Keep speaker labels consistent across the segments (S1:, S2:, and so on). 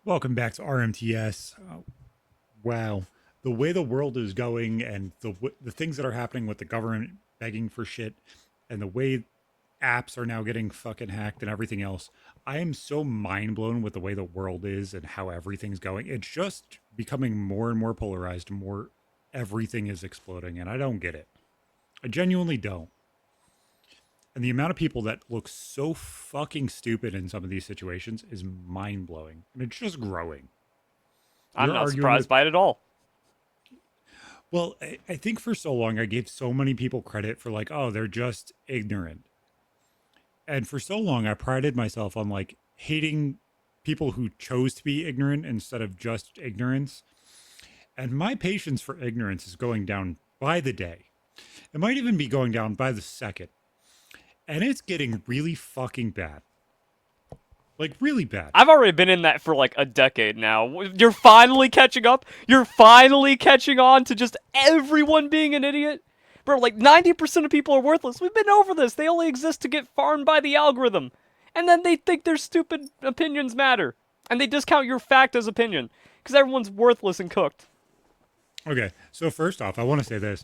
S1: Welcome back to RMTS. Wow, the way the world is going, and the things that are happening with the government begging for shit, and the way apps are now getting fucking hacked and everything else. I am so mind blown with the way the world is and how everything's going. It's just becoming more and more polarized. More everything is exploding, and I don't get it. I genuinely don't. And the amount of people that look so fucking stupid in some of these situations is mind blowing, and it's just growing.
S2: I'm
S1: You're
S2: not
S1: arguing
S2: surprised
S1: with
S2: by it at all.
S1: Well, I think for so long I gave so many people credit for like, oh, they're just ignorant. And for so long I prided myself on like hating people who chose to be ignorant instead of just ignorance. And my patience for ignorance is going down by the day. It might even be going down by the second. And it's getting really fucking bad. Like really bad.
S2: I've already been in that for like a decade now. You're finally catching up? You're finally catching on to just everyone being an idiot? Bro, like 90% of people are worthless. We've been over this. They only exist to get farmed by the algorithm. And then they think their stupid opinions matter. And they discount your fact as opinion. Because everyone's worthless and cooked.
S1: Okay, so first off, I want to say this.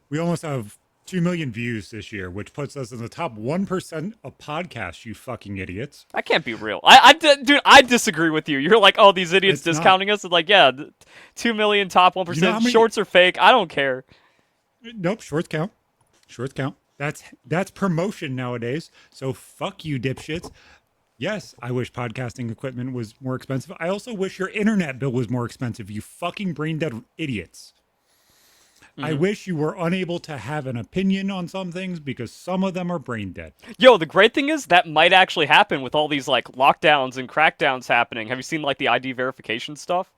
S1: We almost have 2 million views this year, which puts us in the top 1% of podcasts, you fucking idiots.
S2: That can't be real. Dude, I disagree with you. You're like, oh, these idiots
S1: It's not.
S2: discounting us. It's like, yeah, 2 million, top
S1: You know
S2: 1%.
S1: how many?
S2: Shorts are fake. I don't care.
S1: Nope, shorts count. Shorts count. That's promotion nowadays. So fuck you, dipshits. Yes, I wish podcasting equipment was more expensive. I also wish your internet bill was more expensive, you fucking brain dead idiots. I
S2: Mhm.
S1: wish you were unable to have an opinion on some things because some of them are brain dead.
S2: Yo, the great thing is that might actually happen with all these like lockdowns and crackdowns happening. Have you seen like the ID verification stuff?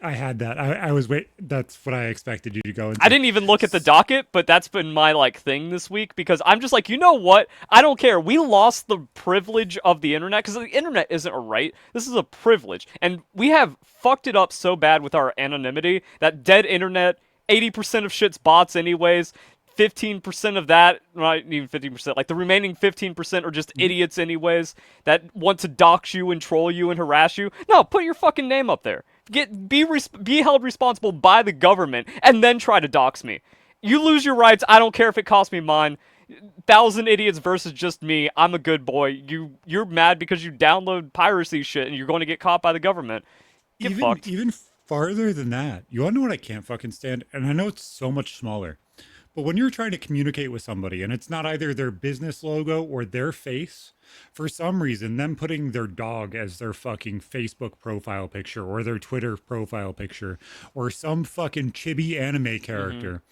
S1: I had that. I was wait. That's what I expected you to go
S2: I
S1: into.
S2: didn't even look at the docket, but that's been my like thing this week because I'm just like, you know what? I don't care. We lost the privilege of the internet because the internet isn't a right. This is a privilege, and we have fucked it up so bad with our anonymity that dead internet. 80% of shit's bots, anyways. 15% of that, not even 15%, like the remaining 15% are just idiots, anyways, that want to dox you and troll you and harass you. No, put your fucking name up there. Be held responsible by the government and then try to dox me. You lose your rights. I don't care if it costs me mine. 1,000 idiots versus just me. I'm a good boy. You're mad because you download piracy shit and you're going to get caught by the government. Get
S1: even
S2: fucked.
S1: even farther than that. You want to know what I can't fucking stand? And I know it's so much smaller. But when you're trying to communicate with somebody and it's not either their business logo or their face, for some reason, them putting their dog as their fucking Facebook profile picture or their Twitter profile picture or some fucking chibi anime
S2: Mm-hmm.
S1: character,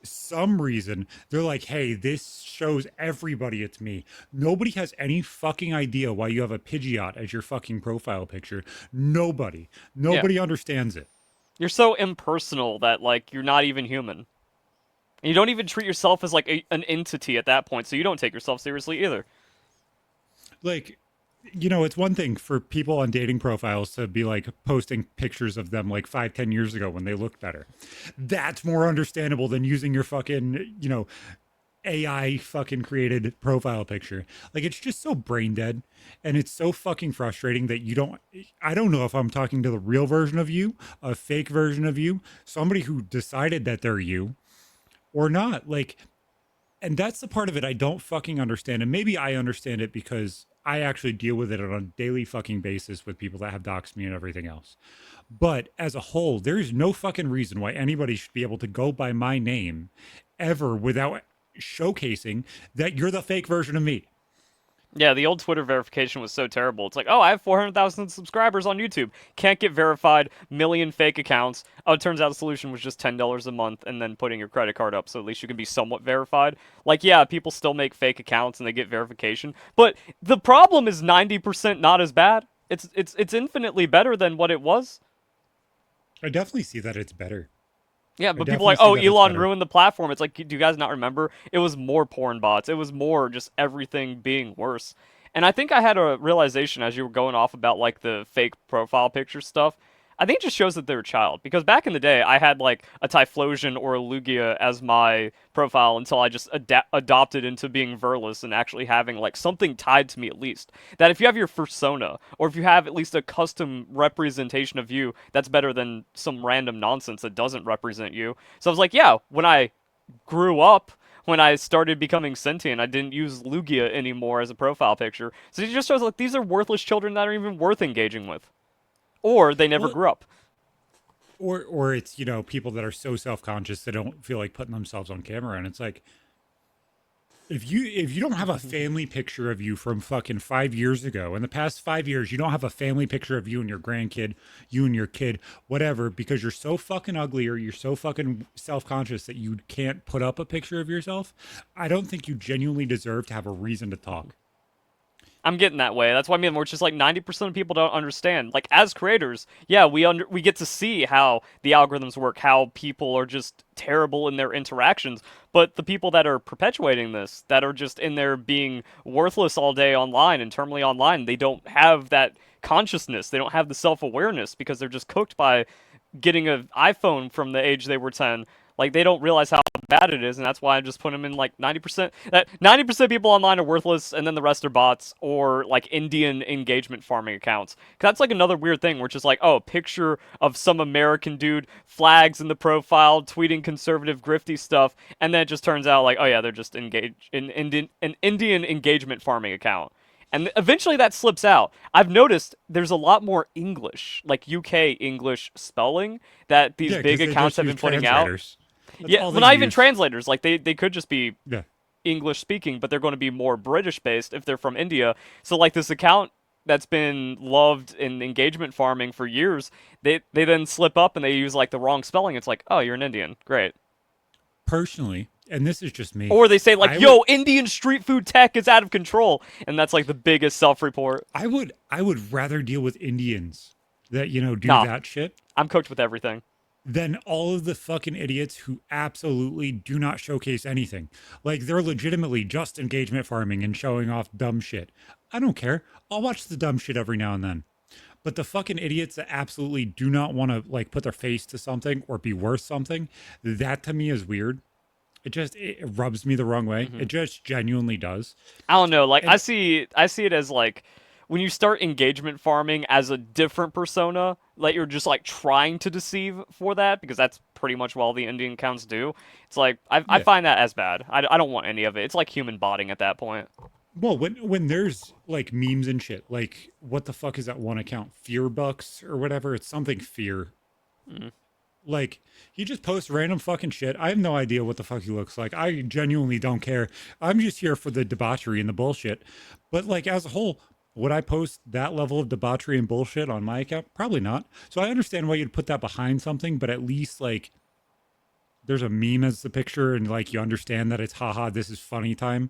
S1: some reason they're like, hey, this shows everybody it's me. Nobody has any fucking idea why you have a Pidgeot as your fucking profile picture. Nobody.
S2: Yeah.
S1: Nobody understands it.
S2: You're so impersonal that like you're not even human. And you don't even treat yourself as like an entity at that point, so you don't take yourself seriously either.
S1: Like, it's one thing for people on dating profiles to be like posting pictures of them like 5, 10 years ago when they looked better. That's more understandable than using your fucking, AI fucking created profile picture. Like, it's just so brain dead, and it's so fucking frustrating that I don't know if I'm talking to the real version of you, a fake version of you, somebody who decided that they're you or not. Like, and that's the part of it I don't fucking understand. And maybe I understand it because I actually deal with it on a daily fucking basis with people that have doxed me and everything else. But as a whole, there's no fucking reason why anybody should be able to go by my name ever without showcasing that you're the fake version of me.
S2: Yeah, the old Twitter verification was so terrible. It's like, oh, I have 400,000 subscribers on YouTube. Can't get verified. Million fake accounts. Oh, it turns out the solution was just $10 a month and then putting your credit card up so at least you can be somewhat verified. Like, yeah, people still make fake accounts and they get verification. But the problem is 90% not as bad. It's infinitely better than what it was.
S1: I definitely see that it's better.
S2: Yeah,
S1: I
S2: but people are
S1: definitely
S2: like,
S1: see
S2: oh,
S1: that it's
S2: Elon
S1: better.
S2: ruined the platform. It's like, do you guys not remember? It was more porn bots. It was more just everything being worse. And I think I had a realization as you were going off about like the fake profile picture stuff. I think it just shows that they're a child. Because back in the day, I had like a Typhlosion or a Lugia as my profile until I just adopted into being Verless and actually having like something tied to me at least. That if you have your persona, or if you have at least a custom representation of you, that's better than some random nonsense that doesn't represent you. So I was like, yeah, when I grew up, when I started becoming sentient, I didn't use Lugia anymore as a profile picture. So it just shows like these are worthless children that aren't even worth engaging with, or they never
S1: Well,
S2: grew up.
S1: or it's, you know, people that are so self-conscious they don't feel like putting themselves on camera, and it's like, if you don't have a family picture of you from fucking 5 years ago, in the past 5 years, you don't have a family picture of you and your grandkid, you and your kid, whatever, because you're so fucking ugly or you're so fucking self-conscious that you can't put up a picture of yourself, I don't think you genuinely deserve to have a reason to talk.
S2: I'm getting that way. That's what I mean. Where it's just like 90% of people don't understand. Like as creators, yeah, we get to see how the algorithms work, how people are just terrible in their interactions. But the people that are perpetuating this, that are just in there being worthless all day online and terminally online, they don't have that consciousness. They don't have the self-awareness because they're just cooked by getting an iPhone from the age they were 10. Like they don't realize how bad it is, and that's why I just put them in like 90%. That 90% of people online are worthless, and then the rest are bots or like Indian engagement farming accounts. 'Cause that's like another weird thing, where it's just like, oh, a picture of some American dude, flags in the profile, tweeting conservative grifty stuff, and then it just turns out like, oh yeah, they're just engaged in an Indian engagement farming account. And eventually that slips out. I've noticed there's a lot more English, like UK English spelling, that these
S1: Yeah,
S2: big
S1: because they
S2: accounts
S1: just
S2: have
S1: use
S2: been putting out.
S1: translators. That's
S2: Yeah,
S1: all
S2: well,
S1: they
S2: not even
S1: use.
S2: translators. Like they could just be
S1: Yeah.
S2: English speaking, but they're going to be more British based if they're from India. So like this account that's been loved in engagement farming for years, they then slip up and they use like the wrong spelling. It's like, oh, you're an Indian, great.
S1: Personally, and this is just me,
S2: Or they say like,
S1: I would
S2: yo, Indian street food tech is out of control, and that's like the biggest self-report.
S1: I would rather deal with Indians that, you know, do
S2: Nah,
S1: that shit
S2: I'm cooked with everything.
S1: than all of the fucking idiots who absolutely do not showcase anything. Like they're legitimately just engagement farming and showing off dumb shit. I don't care. I'll watch the dumb shit every now and then. But the fucking idiots that absolutely do not want to like put their face to something or be worth something, that to me is weird. It rubs me the wrong way.
S2: Hmm.
S1: It just genuinely does.
S2: I don't know. Like
S1: And
S2: I see it as like when you start engagement farming as a different persona, like you're just like trying to deceive for that because that's pretty much what all the Indian accounts do. It's like I
S1: yeah.
S2: find that as bad. I don't want any of it. It's like human botting at that point.
S1: Well, when there's like memes and shit, like what the fuck is that one account? Fear Bucks or whatever. It's something fear.
S2: Mm.
S1: Like he just posts random fucking shit. I have no idea what the fuck he looks like. I genuinely don't care. I'm just here for the debauchery and the bullshit. But like as a whole, would I post that level of debauchery and bullshit on my account? Probably not. So I understand why you'd put that behind something, but at least like there's a meme as the picture and like you understand that it's haha, this is funny time.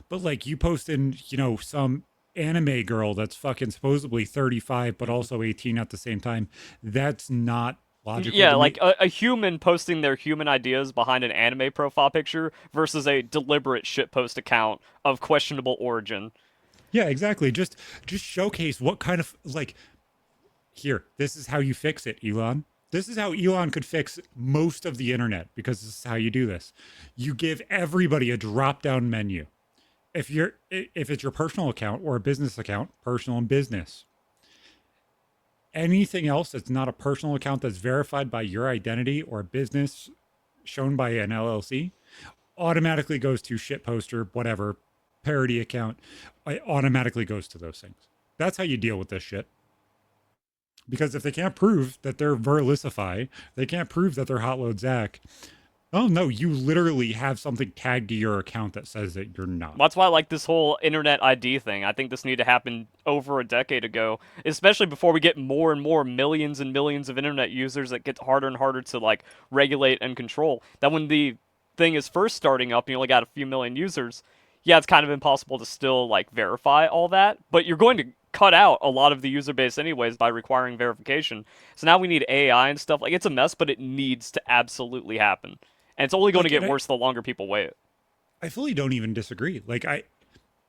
S1: But like you posting, you know, some anime girl that's fucking supposedly 35 but also 18 at the same time, that's not logical
S2: Yeah,
S1: to
S2: like
S1: me.
S2: a human posting their human ideas behind an anime profile picture versus a deliberate shitpost account of questionable origin.
S1: Yeah, exactly. Just showcase what kind of like here, this is how you fix it, Elon. This is how Elon could fix most of the internet because this is how you do this. You give everybody a drop-down menu. If it's your personal account or a business account, personal and business. Anything else that's not a personal account that's verified by your identity or a business shown by an LLC automatically goes to shit poster, whatever, parody account. It automatically goes to those things. That's how you deal with this shit. Because if they can't prove that they're Verlicify, they can't prove that they're Hotload Zach. Oh no, you literally have something tagged to your account that says that you're not.
S2: That's why I like this whole internet ID thing. I think this needed to happen over a decade ago, especially before we get more and more millions and millions of internet users that get harder and harder to like regulate and control. That when the thing is first starting up and you only got a few million users, yeah, it's kind of impossible to still like verify all that, but you're going to cut out a lot of the user base anyways by requiring verification. So now we need AI and stuff. Like it's a mess, but it needs to absolutely happen. And it's only going to
S1: Like,
S2: get worse the longer people wait.
S1: I fully don't even disagree. I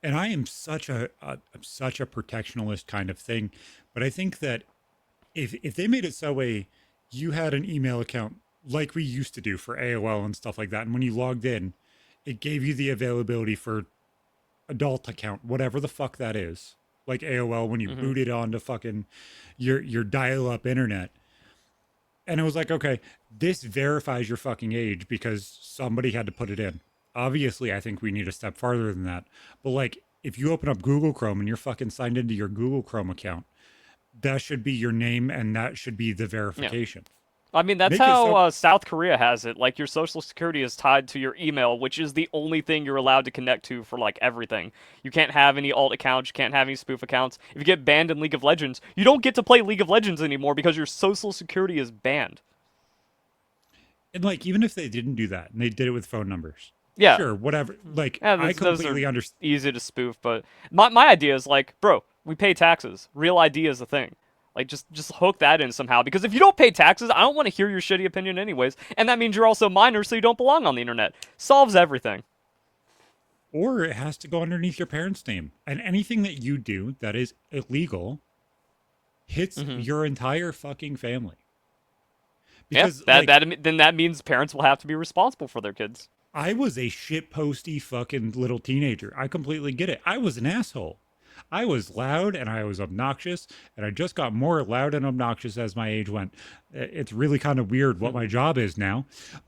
S1: am such a protectionist kind of thing, but I think that if they made it so way you had an email account like we used to do for AOL and stuff like that, and when you logged in, it gave you the availability for adult account, whatever the fuck that is, like AOL when you
S2: Hmm.
S1: booted onto fucking your dial up internet. And it was like, okay, this verifies your fucking age because somebody had to put it in. Obviously, I think we need a step farther than that. But like, if you open up Google Chrome and you're fucking signed into your Google Chrome account, that should be your name and that should be the
S2: Yeah.
S1: verification.
S2: I mean, that's
S1: Make it
S2: how
S1: so.
S2: South Korea has it. Like, your social security is tied to your email, which is the only thing you're allowed to connect to for, like, everything. You can't have any alt accounts, you can't have any spoof accounts. If you get banned in League of Legends, you don't get to play League of Legends anymore because your social security is banned.
S1: And like, even if they didn't do that and they did it with phone numbers,
S2: Yeah.
S1: sure, whatever. Like,
S2: Yeah,
S1: I
S2: those are
S1: completely understand.
S2: easy to spoof, but my idea is like, bro, we pay taxes. Real ID is a thing. Like, just hook that in somehow. Because if you don't pay taxes, I don't want to hear your shitty opinion anyways. And that means you're also a minor, so you don't belong on the internet. Solves everything.
S1: Or it has to go underneath your parents' name. And anything that you do that is illegal hits
S2: Hmm.
S1: your entire fucking family.
S2: Yeah,
S1: Because like
S2: then that means parents will have to be responsible for their kids.
S1: I was a shit posty fucking little teenager. I completely get it. I was an asshole. I was loud and I was obnoxious, and I just got more loud and obnoxious as my age went. It's really kind of weird what my job is now.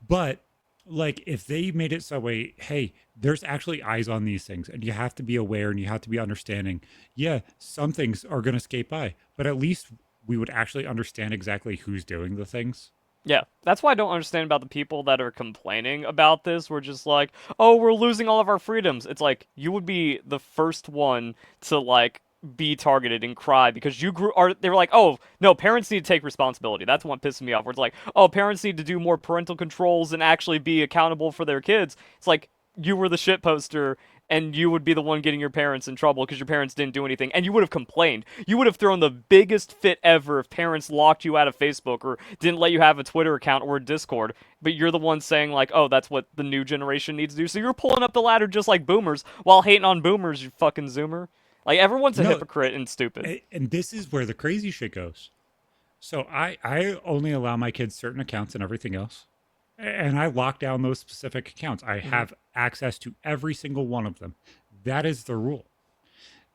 S1: But like if they made it so way, hey, there's actually eyes on these things and you have to be aware and you have to be understanding. Yeah, some things are going to skate by, but at least we would actually understand exactly who's doing the things.
S2: Yeah, that's why I don't understand about the people that are complaining about this. We're just like, oh, we're losing all of our freedoms. It's like you would be the first one to like be targeted and cry because you grew. Are they were like, oh no, parents need to take responsibility. That's what pisses me off. Where it's like, oh, parents need to do more parental controls and actually be accountable for their kids. It's like you were the shit poster and you would be the one getting your parents in trouble because your parents didn't do anything, and you would have complained. You would have thrown the biggest fit ever if parents locked you out of Facebook or didn't let you have a Twitter account or a Discord, but you're the one saying, like, oh, that's what the new generation needs to do. So you're pulling up the ladder just like boomers while hating on boomers, you fucking zoomer. Like, everyone's a
S1: No,
S2: hypocrite and stupid.
S1: and this is where the crazy shit goes. So I only allow my kids certain accounts and everything else. And I lock down those specific accounts. I
S2: Hmm.
S1: have access to every single one of them. That is the rule.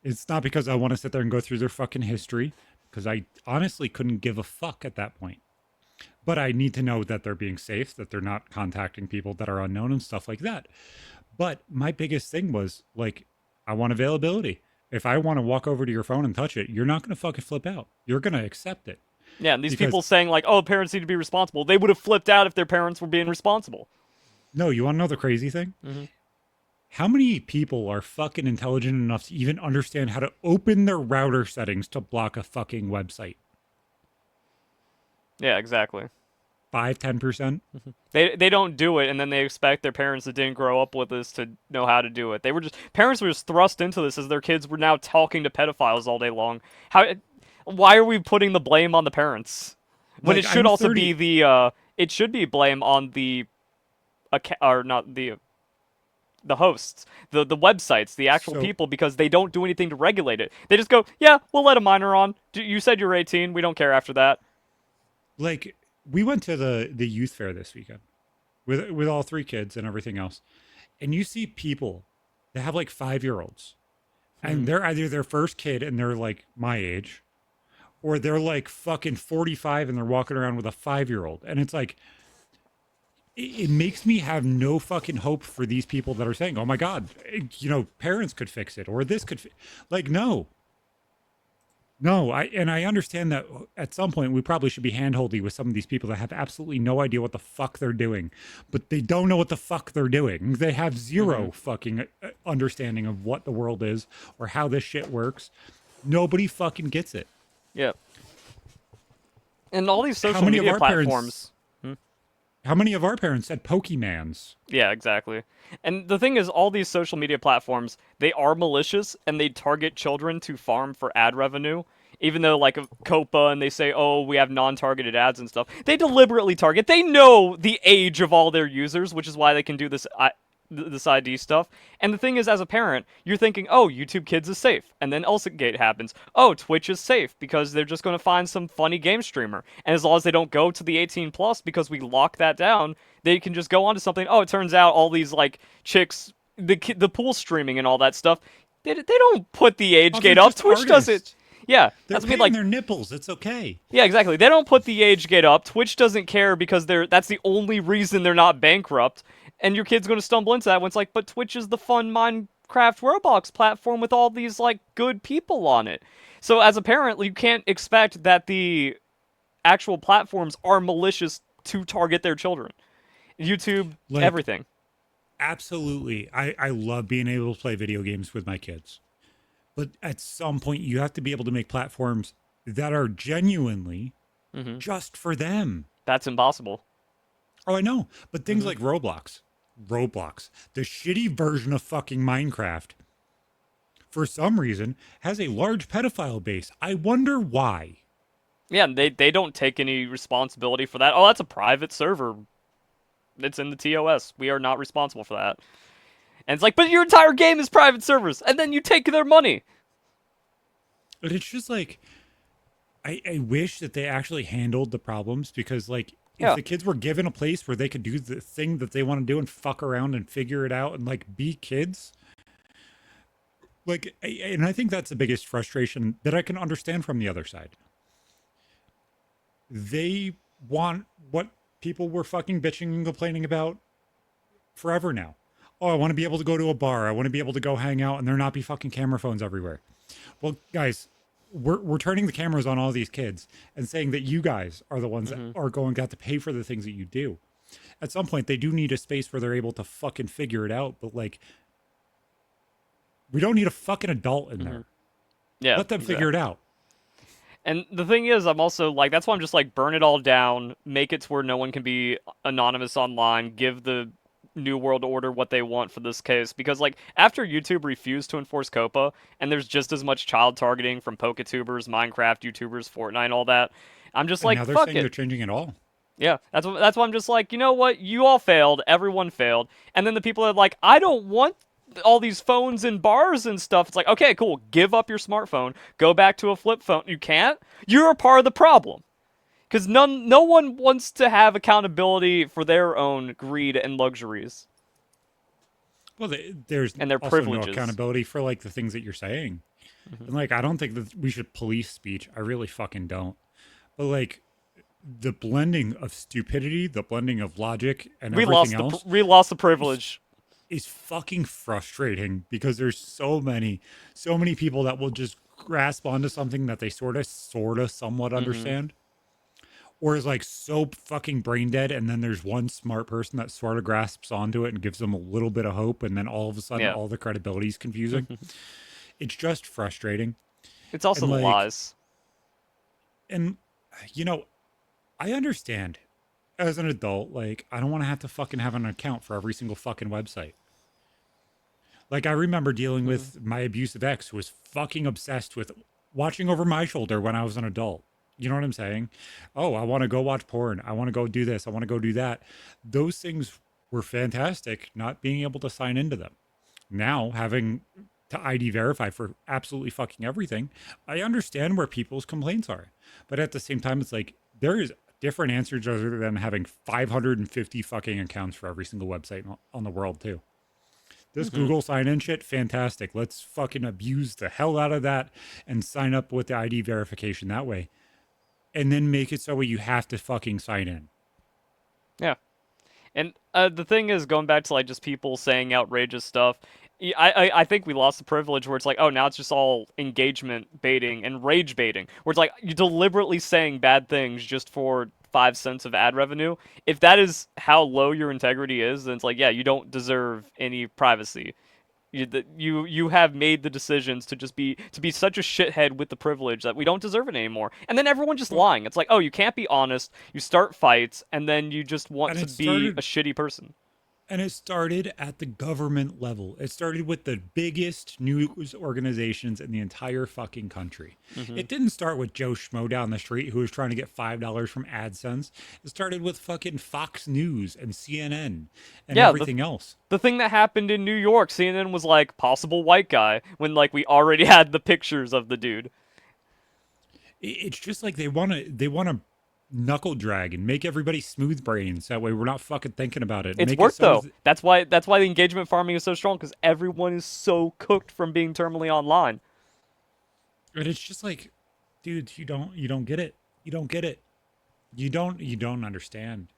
S1: It's not because I want to sit there and go through their fucking history, because I honestly couldn't give a fuck at that point. But I need to know that they're being safe, that they're not contacting people that are unknown and stuff like that. But my biggest thing was like, I want availability. If I want to walk over to your phone and touch it, you're not going to fucking flip out. You're going to accept it.
S2: Yeah, and these
S1: Because
S2: people saying, like, oh, parents need to be responsible, they would have flipped out if their parents were being responsible.
S1: no, you want to know the crazy thing?
S2: Hmm.
S1: How many people are fucking intelligent enough to even understand how to open their router settings to block a fucking website?
S2: Yeah, exactly.
S1: 5, 10%?
S2: They don't do it, and then they expect their parents that didn't grow up with this to know how to do it. They were just parents were just thrust into this as their kids were now talking to pedophiles all day long. How? Why are we putting the blame on the parents when it
S1: Like,
S2: should
S1: I'm
S2: also be
S1: 30.
S2: the it should be blame on the or not the hosts, the websites, the actual
S1: So,
S2: people because they don't do anything to regulate it. They just go, yeah, we'll let a minor on. You said you're 18. We don't care after that.
S1: like, we went to the youth fair this weekend with all three kids and everything else. And you see people that have like 5-year-olds,
S2: Hmm.
S1: and they're either their first kid and they're like my age, or they're like fucking 45 and they're walking around with a 5-year-old. And it's like, it makes me have no fucking hope for these people that are saying, "Oh my god, parents could fix it or this could like no. No, I understand that at some point we probably should be handholdy with some of these people that have absolutely no idea what the fuck they're doing, but they don't know what the fuck they're doing. They have
S2: Hmm.
S1: zero fucking understanding of what the world is or how this shit works. Nobody fucking gets it.
S2: Yeah. And all these
S1: How
S2: social
S1: many of
S2: media
S1: our parents
S2: platforms. Hmm?
S1: how many of our parents said Pokemans?
S2: Yeah, exactly. And the thing is, all these social media platforms, they are malicious and they target children to farm for ad revenue. Even though, like, Copa and they say, oh, we have non targeted ads and stuff, they deliberately target. They know the age of all their users, which is why they can do this this ID stuff. And the thing is, as a parent, you're thinking, oh, YouTube Kids is safe, and then Elsagate happens. Oh, Twitch is safe because they're just going to find some funny game streamer, and as long as they don't go to the 18 plus because we lock that down, they can just go on to something. Oh, it turns out all these like chicks, the pool streaming and all that stuff, they don't put the age
S1: Oh, they're
S2: gate up.
S1: just
S2: Twitch does it.
S1: artists.
S2: Yeah,
S1: They're
S2: that's what I mean.
S1: painting
S2: Like,
S1: their nipples. It's okay.
S2: yeah, exactly. They don't put the age gate up. Twitch doesn't care because that's the only reason they're not bankrupt. And your kid's going to stumble into that when it's like, but Twitch is the fun Minecraft Roblox platform with all these like good people on it. So as a parent, you can't expect that the actual platforms are malicious to target their children. YouTube,
S1: Like,
S2: everything.
S1: absolutely. I love being able to play video games with my kids. But at some point, you have to be able to make platforms that are genuinely just for them.
S2: That's impossible.
S1: Oh, I know. But things like Roblox, the shitty version of fucking Minecraft, for some reason, has a large pedophile base. I wonder why.
S2: Yeah, and they don't take any responsibility for that. Oh, that's a private server. It's in the TOS. We are not responsible for that. And it's like, but your entire game is private servers, and then you take their money.
S1: But it's just like, I wish that they actually handled the problems because, like,
S2: Yeah.
S1: if the kids were given a place where they could do the thing that they want to do and fuck around and figure it out and, like, be kids, like, and I think that's the biggest frustration that I can understand from the other side. They want what people were fucking bitching and complaining about forever now. Oh, I want to be able to go to a bar. I want to be able to go hang out and there not be fucking camera phones everywhere. Well, guys, we're turning the cameras on all these kids and saying that you guys are the ones that are going to have to pay for the things that you do. At some point, they do need a space where they're able to fucking figure it out. But like, we don't need a fucking adult in there.
S2: Yeah.
S1: Let them figure it out.
S2: And the thing is, I'm also like, that's why I'm just like, burn it all down, make it to where no one can be anonymous online, give the New World Order what they want for this case. Because, like, after YouTube refused to enforce COPA, and there's just as much child targeting from PokeTubers, Minecraft YouTubers, Fortnite, all that, I'm just
S1: And
S2: like,
S1: now they're
S2: fuck
S1: saying
S2: it.
S1: they're changing it all.
S2: Yeah, that's why I'm just like, you know what? You all failed. Everyone failed. And then the people are like, I don't want all these phones in bars and stuff. It's like, okay, cool. Give up your smartphone. Go back to a flip phone. You can't? You're a part of the problem. Because no one wants to have accountability for their own greed and luxuries.
S1: Well, there's
S2: And their
S1: also
S2: privileges.
S1: no accountability for like the things that you're saying. And like, I don't think that we should police speech. I really fucking don't. But like, the blending of stupidity, the blending of logic, and everything else
S2: We lost the privilege.
S1: is fucking frustrating because there's so many people that will just grasp onto something that they sort of somewhat understand, or is like so fucking brain dead, and then there's one smart person that sort of grasps onto it and gives them a little bit of hope, and then all of a sudden all the credibility is confusing. It's just frustrating.
S2: It's also
S1: And,
S2: the
S1: like,
S2: lies.
S1: And you know, I understand as an adult, like, I don't want to have to fucking have an account for every single fucking website. Like, I remember dealing with my abusive ex who was fucking obsessed with watching over my shoulder when I was an adult. You know what I'm saying? Oh, I want to go watch porn. I want to go do this. I want to go do that. Those things were fantastic, not being able to sign into them. Now, having to ID verify for absolutely fucking everything, I understand where people's complaints are. But at the same time, it's like, there is different answers other than having 550 fucking accounts for every single website on the world, too. This Google sign-in shit, fantastic. Let's fucking abuse the hell out of that and sign up with the ID verification that way. And then make it so you have to fucking sign in.
S2: Yeah. And the thing is, going back to like just people saying outrageous stuff, I think we lost the privilege where it's like, oh, now it's just all engagement baiting and rage baiting, where it's like you're deliberately saying bad things just for 5 cents of ad revenue. If that is how low your integrity is, then it's like, yeah, you don't deserve any privacy. You have made the decisions to be such a shithead with the privilege that we don't deserve it anymore. And then everyone just lying. It's like, oh, you can't be honest. You start fights, and then you just want to be a shitty person.
S1: And it started at the government level. It started with the biggest news organizations in the entire fucking country.
S2: Hmm.
S1: It didn't start with Joe Schmo down the street who was trying to get $5 from AdSense. It started with fucking Fox News and CNN and
S2: Yeah,
S1: everything else.
S2: the thing that happened in New York, CNN was like possible white guy when like we already had the pictures of the dude.
S1: It's just like they want to knuckle drag and make everybody smooth brains. That way we're not fucking thinking about it.
S2: It's
S1: Make it
S2: worked
S1: so
S2: though. That's why the engagement farming is so strong because everyone is so cooked from being terminally online.
S1: and it's just like, dude, you don't get it. You don't get it. You don't understand.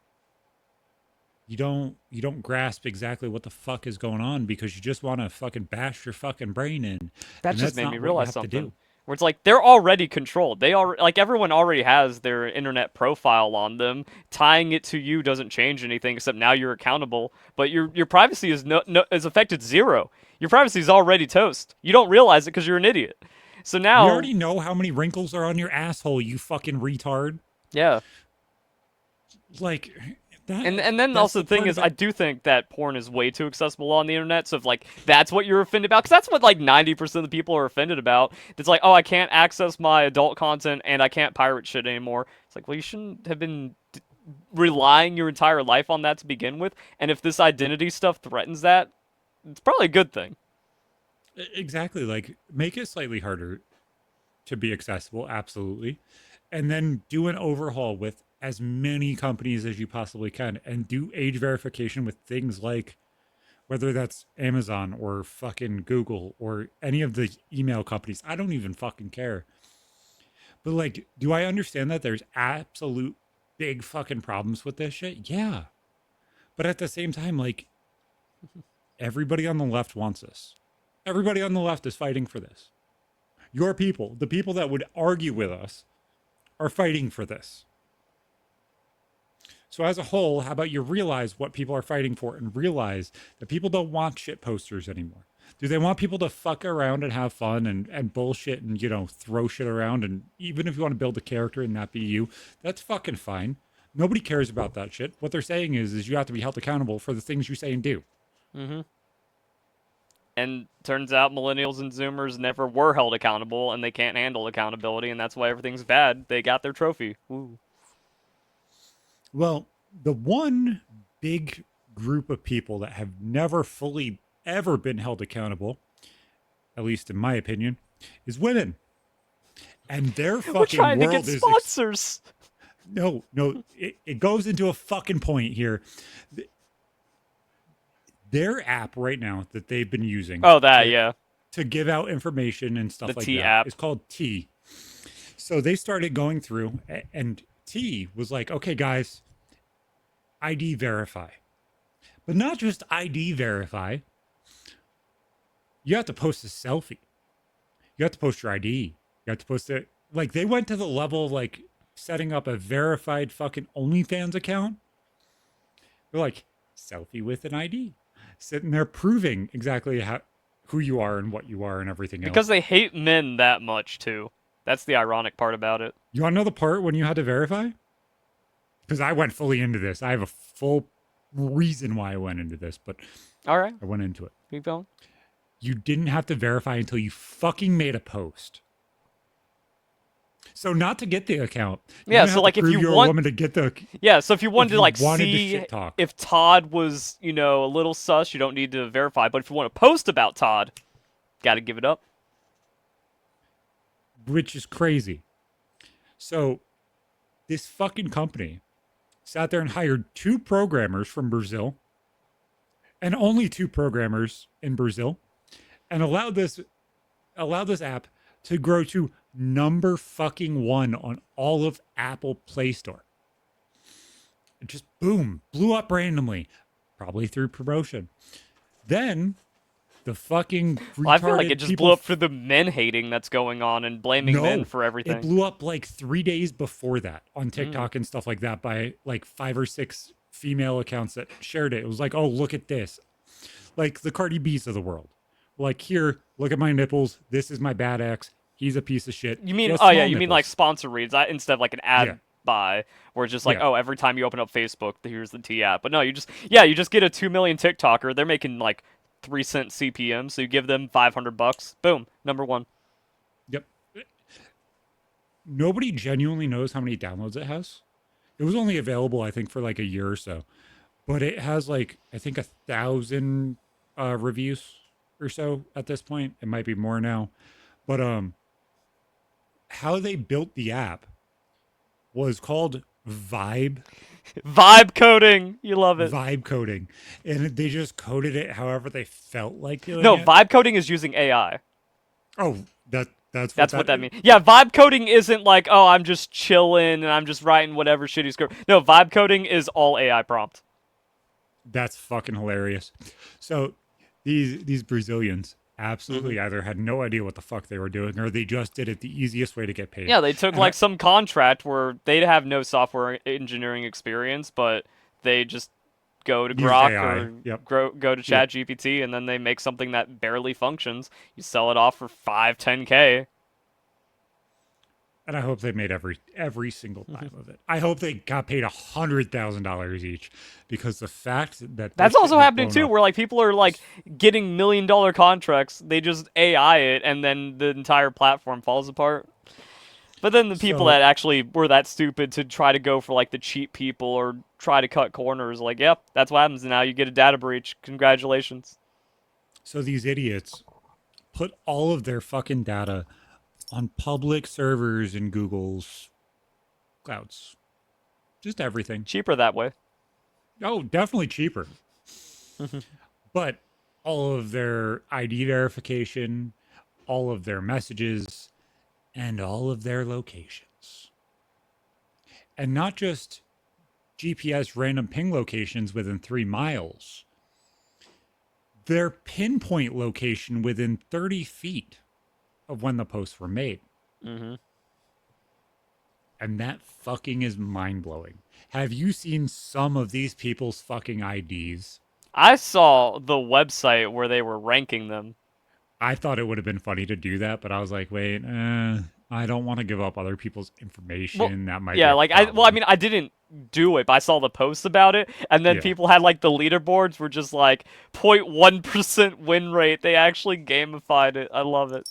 S1: You don't grasp exactly what the fuck is going on because you just want to fucking bash your fucking brain in,
S2: That
S1: and
S2: just
S1: that's
S2: made me
S1: not what you
S2: realize
S1: have to
S2: something.
S1: do.
S2: Where it's like they're already controlled. They are like everyone already has their internet profile on them. Tying it to you doesn't change anything except now you're accountable. But your privacy is is affected zero. Your privacy is already toast. You don't realize it because you're an idiot. So
S1: We
S2: now,
S1: already know how many wrinkles are on your asshole, you fucking retard.
S2: yeah.
S1: Like
S2: And
S1: that.
S2: and then
S1: That's
S2: also
S1: the
S2: the thing
S1: part
S2: is,
S1: of
S2: I
S1: it.
S2: do think that porn is way too accessible on the internet. So if like that's what you're offended about, because that's what like 90% of the people are offended about. It's like, oh, I can't access my adult content and I can't pirate shit anymore. It's like, well, you shouldn't have been relying your entire life on that to begin with. And if this identity stuff threatens that, it's probably a good thing.
S1: Exactly. Like make it slightly harder to be accessible, absolutely. And then do an overhaul with as many companies as you possibly can and do age verification with things like whether that's Amazon or fucking Google or any of the email companies. I don't even fucking care. But like, do I understand that there's absolute big fucking problems with this shit? Yeah. But at the same time, like, everybody on the left wants this. Everybody on the left is fighting for this. Your people, the people that would argue with us, are fighting for this. So as a whole, how about you realize what people are fighting for and realize that people don't want shit posters anymore? Do they want people to fuck around and have fun and bullshit and, throw shit around? And even if you want to build a character and not be you, that's fucking fine. Nobody cares about that shit. What they're saying is you have to be held accountable for the things you say and do.
S2: Mm-hmm. And turns out millennials and Zoomers never were held accountable, and they can't handle accountability, and that's why everything's bad. They got their trophy. Woo.
S1: Well, the one big group of people that have never fully ever been held accountable, at least in my opinion, is women. And their
S2: We're
S1: fucking
S2: trying to get
S1: world is
S2: sponsors.
S1: no, it goes into a fucking point here. Their app right now that they've been using
S2: Oh, that, yeah.
S1: to give out information and
S2: The
S1: stuff like
S2: T
S1: that
S2: app.
S1: is called T. So they started going through, and T was like, okay, guys, ID verify. But not just ID verify. You have to post a selfie. You have to post your ID. You have to post it. Like, they went to the level of, like, setting up a verified fucking OnlyFans account. They're like, selfie with an ID. Sitting there proving exactly who you are and what you are and everything
S2: Because
S1: else.
S2: they hate men that much, too. That's the ironic part about it.
S1: You want to know the part when you had to verify? Because I went fully into this. I have a full reason why I went into this, but
S2: Alright,
S1: I went into it.
S2: keep going.
S1: You didn't have to verify until you fucking made a post. So not to get the account. You
S2: Yeah,
S1: didn't
S2: so
S1: have
S2: like
S1: to
S2: if
S1: prove
S2: you
S1: you're a
S2: want
S1: woman to get the.
S2: Yeah, so if you wanted
S1: you
S2: to like
S1: wanted to
S2: see
S1: shit talk.
S2: if Todd was, a little sus, you don't need to verify. But if you want to post about Todd, got to give it up.
S1: Which is crazy. So this fucking company sat there and hired two programmers from Brazil and only two programmers in Brazil and allowed this app to grow to number fucking one on all of Apple Play Store. It just boom, blew up randomly, probably through promotion. Then the fucking
S2: Well, I feel like
S1: retarded
S2: it just
S1: people
S2: blew up for the men hating that's going on and blaming men
S1: no,
S2: for
S1: it
S2: everything.
S1: blew up like 3 days before that on
S2: Mm.
S1: TikTok and stuff like that by like 5 or 6 female accounts that shared it. It was like, oh, look at this. Like the Cardi B's of the world. Like, here, look at my nipples. This is my bad ex. He's a piece of shit.
S2: You
S1: He
S2: mean,
S1: has
S2: oh yeah,
S1: small
S2: you mean like
S1: nipples.
S2: sponsor reads instead of like an
S1: Yeah.
S2: ad by, where it's just like,
S1: Yeah.
S2: oh, every time you open up Facebook, here's the T app. But no, you just get a 2 million TikToker. They're making like 3 cent CPM, so you give them $500. Boom, number one.
S1: Yep. Nobody genuinely knows how many downloads it has. It was only available, I think, for like a year or so, but it has like I think 1,000 reviews or so at this point. It might be more now, but how they built the app was called
S2: Vibe coding, you love it.
S1: vibe coding, and they just coded it however they felt like doing
S2: No,
S1: it.
S2: vibe coding is using AI.
S1: Oh, that's what
S2: That's what
S1: that
S2: that
S1: is.
S2: means. Yeah, vibe coding isn't like, oh, I'm just chilling and I'm just writing whatever shitty script. No, vibe coding is all AI prompt.
S1: That's fucking hilarious. So these Brazilians
S2: Hmm.
S1: absolutely either had no idea what the fuck they were doing or they just did it the easiest way to get paid.
S2: Yeah, they took
S1: And
S2: like some contract where they'd have no software engineering experience, but they just go to
S1: used
S2: Grok
S1: AI.
S2: or
S1: Yep.
S2: go to
S1: Yep.
S2: ChatGPT, and then they make something that barely functions. You sell it off for 5, 10K.
S1: And I hope they made every single dime of it. I hope they got paid $100,000 each because the fact that this
S2: That's
S1: shit
S2: also
S1: has
S2: happening
S1: blown
S2: too,
S1: up.
S2: where like people are like getting $1 million contracts. They just AI it, and then the entire platform falls apart. But then the people
S1: So
S2: that actually were that stupid to try to go for like the cheap people or try to cut corners, like, yep, that's what happens now. You get a data breach. Congratulations.
S1: so these idiots put all of their fucking data on public servers in Google's clouds. Just everything.
S2: Cheaper that way.
S1: Oh, definitely cheaper. But all of their ID verification, all of their messages, and all of their locations. And not just GPS random ping locations within 3 miles, their pinpoint location within 30 feet of when the posts were made.
S2: Hmm.
S1: And that fucking is mind blowing. Have you seen some of these people's fucking IDs?
S2: I saw the website where they were ranking them.
S1: I thought it would have been funny to do that, but I was like, wait, I don't want to give up other people's
S2: Well,
S1: information. That might be
S2: yeah,
S1: a
S2: like I
S1: problem.
S2: mean, I didn't do it, but I saw the posts about it, and then
S1: Yeah.
S2: people had like the leaderboards were just like 0.1% win rate. They actually gamified it. I love it.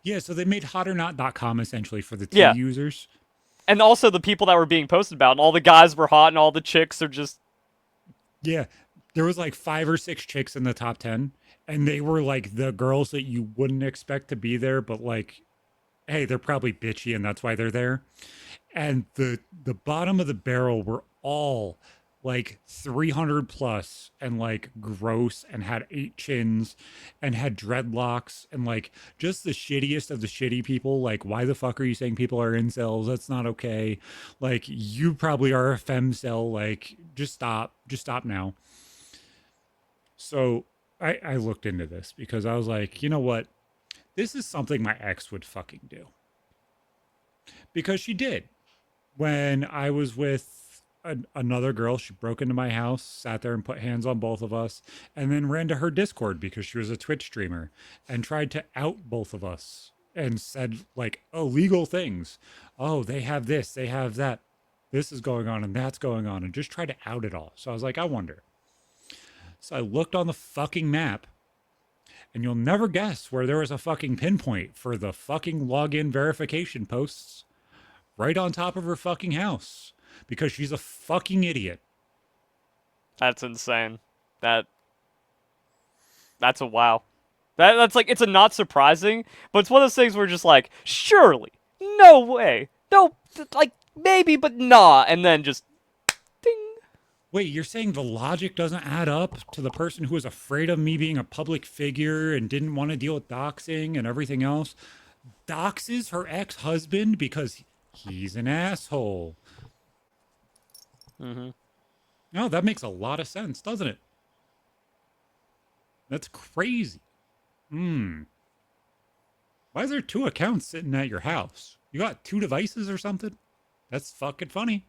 S1: Yeah, so they made hotornot.com essentially for the T
S2: Yeah,
S1: users.
S2: and also the people that were being posted about, and all the guys were hot, and all the chicks are just
S1: Yeah. There was like 5 or 6 chicks in the top 10, and they were like the girls that you wouldn't expect to be there, but like, hey, they're probably bitchy and that's why they're there. And the bottom of the barrel were all like 300 plus and like gross and had 8 chins and had dreadlocks and like just the shittiest of the shitty people. Like, why the fuck are you saying people are incels? That's not okay. Like, you probably are a femcel. Like, just stop now. So I looked into this because I was like, you know what, this is something my ex would fucking do, because she did. When I was with another girl, she broke into my house, sat there and put hands on both of us, and then ran to her Discord because she was a Twitch streamer and tried to out both of us and said like illegal things. Oh, they have this, they have that. This is going on and that's going on, and just try to out it all. So I was like, I wonder. So I looked on the fucking map, and you'll never guess where there was a fucking pinpoint for the fucking login verification posts right on top of her fucking house because she's a fucking idiot.
S2: that's insane. That that's a wow. That's like it's a not surprising, but it's one of those things where just like surely, no way, no, like maybe, but nah, and then just ding.
S1: Wait, you're saying the logic doesn't add up to the person who was afraid of me being a public figure and didn't want to deal with doxing and everything else? Doxes her ex husband because he's an asshole.
S2: Hmm.
S1: No, that makes a lot of sense, doesn't it? That's crazy. Hmm. Why is there 2 accounts sitting at your house? You got 2 devices or something? That's fucking funny.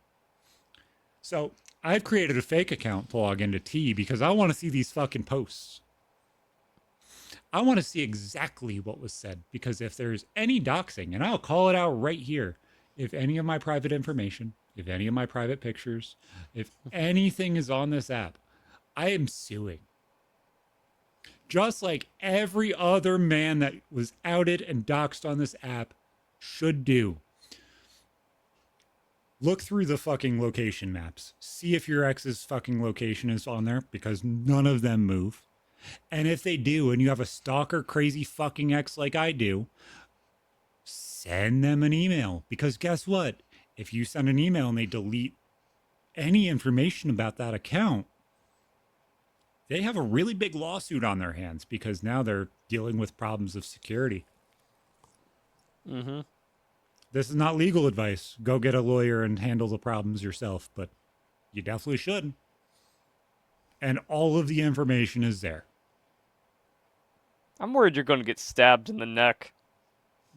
S1: So I've created a fake account to log into T because I want to see these fucking posts. I want to see exactly what was said because if there's any doxing, and I'll call it out right here, if any of my private information, if any of my private pictures, if anything is on this app, I am suing. Just like every other man that was outed and doxxed on this app should do. Look through the fucking location maps. See if your ex's fucking location is on there, because none of them move. And if they do, and you have a stalker crazy fucking ex like I do, send them an email. Because guess what? If you send an email and they delete any information about that account, they have a really big lawsuit on their hands, because now they're dealing with problems of security.
S2: Mm-hmm.
S1: This is not legal advice. Go get a lawyer and handle the problems yourself, but you definitely should. And all of the information is there.
S2: I'm worried you're going to get stabbed in the neck.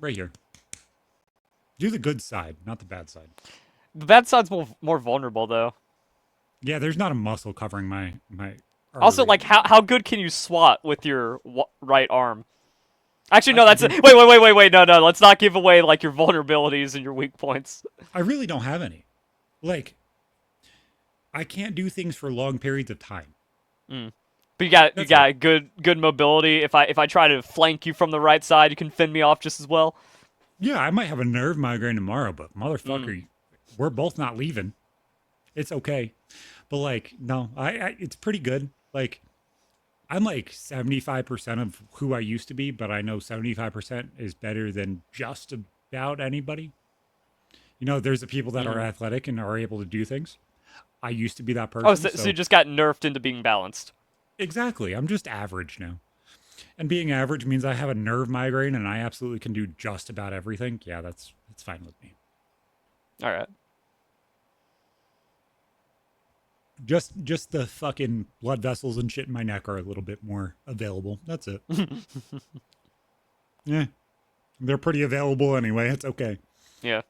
S1: Right here. Do the good side, not the bad side.
S2: The bad side's more vulnerable, though.
S1: Yeah, there's not a muscle covering my
S2: Also,
S1: artery.
S2: like, how good can you swat with your right arm? Actually, no, that's... Wait, no, let's not give away, like, your vulnerabilities and your weak points.
S1: I really don't have any. Like, I can't do things for long periods of time.
S2: Mm. But you got good mobility. If I try to flank you from the right side, you can fend me off just as well.
S1: Yeah, I might have a nerve migraine tomorrow, but motherfucker, we're both not leaving. It's okay. But like, no, I it's pretty good. Like, I'm like 75% of who I used to be, but I know 75% is better than just about anybody. You know, there's the people that are athletic and are able to do things. I used to be that person.
S2: Oh, so you just got nerfed into being balanced.
S1: Exactly. I'm just average now. And being average means I have a nerve migraine and I absolutely can do just about everything. Yeah, that's fine with me.
S2: All right.
S1: Just the fucking blood vessels and shit in my neck are a little bit more available. That's it. Yeah. They're pretty available anyway. It's okay.
S2: Yeah.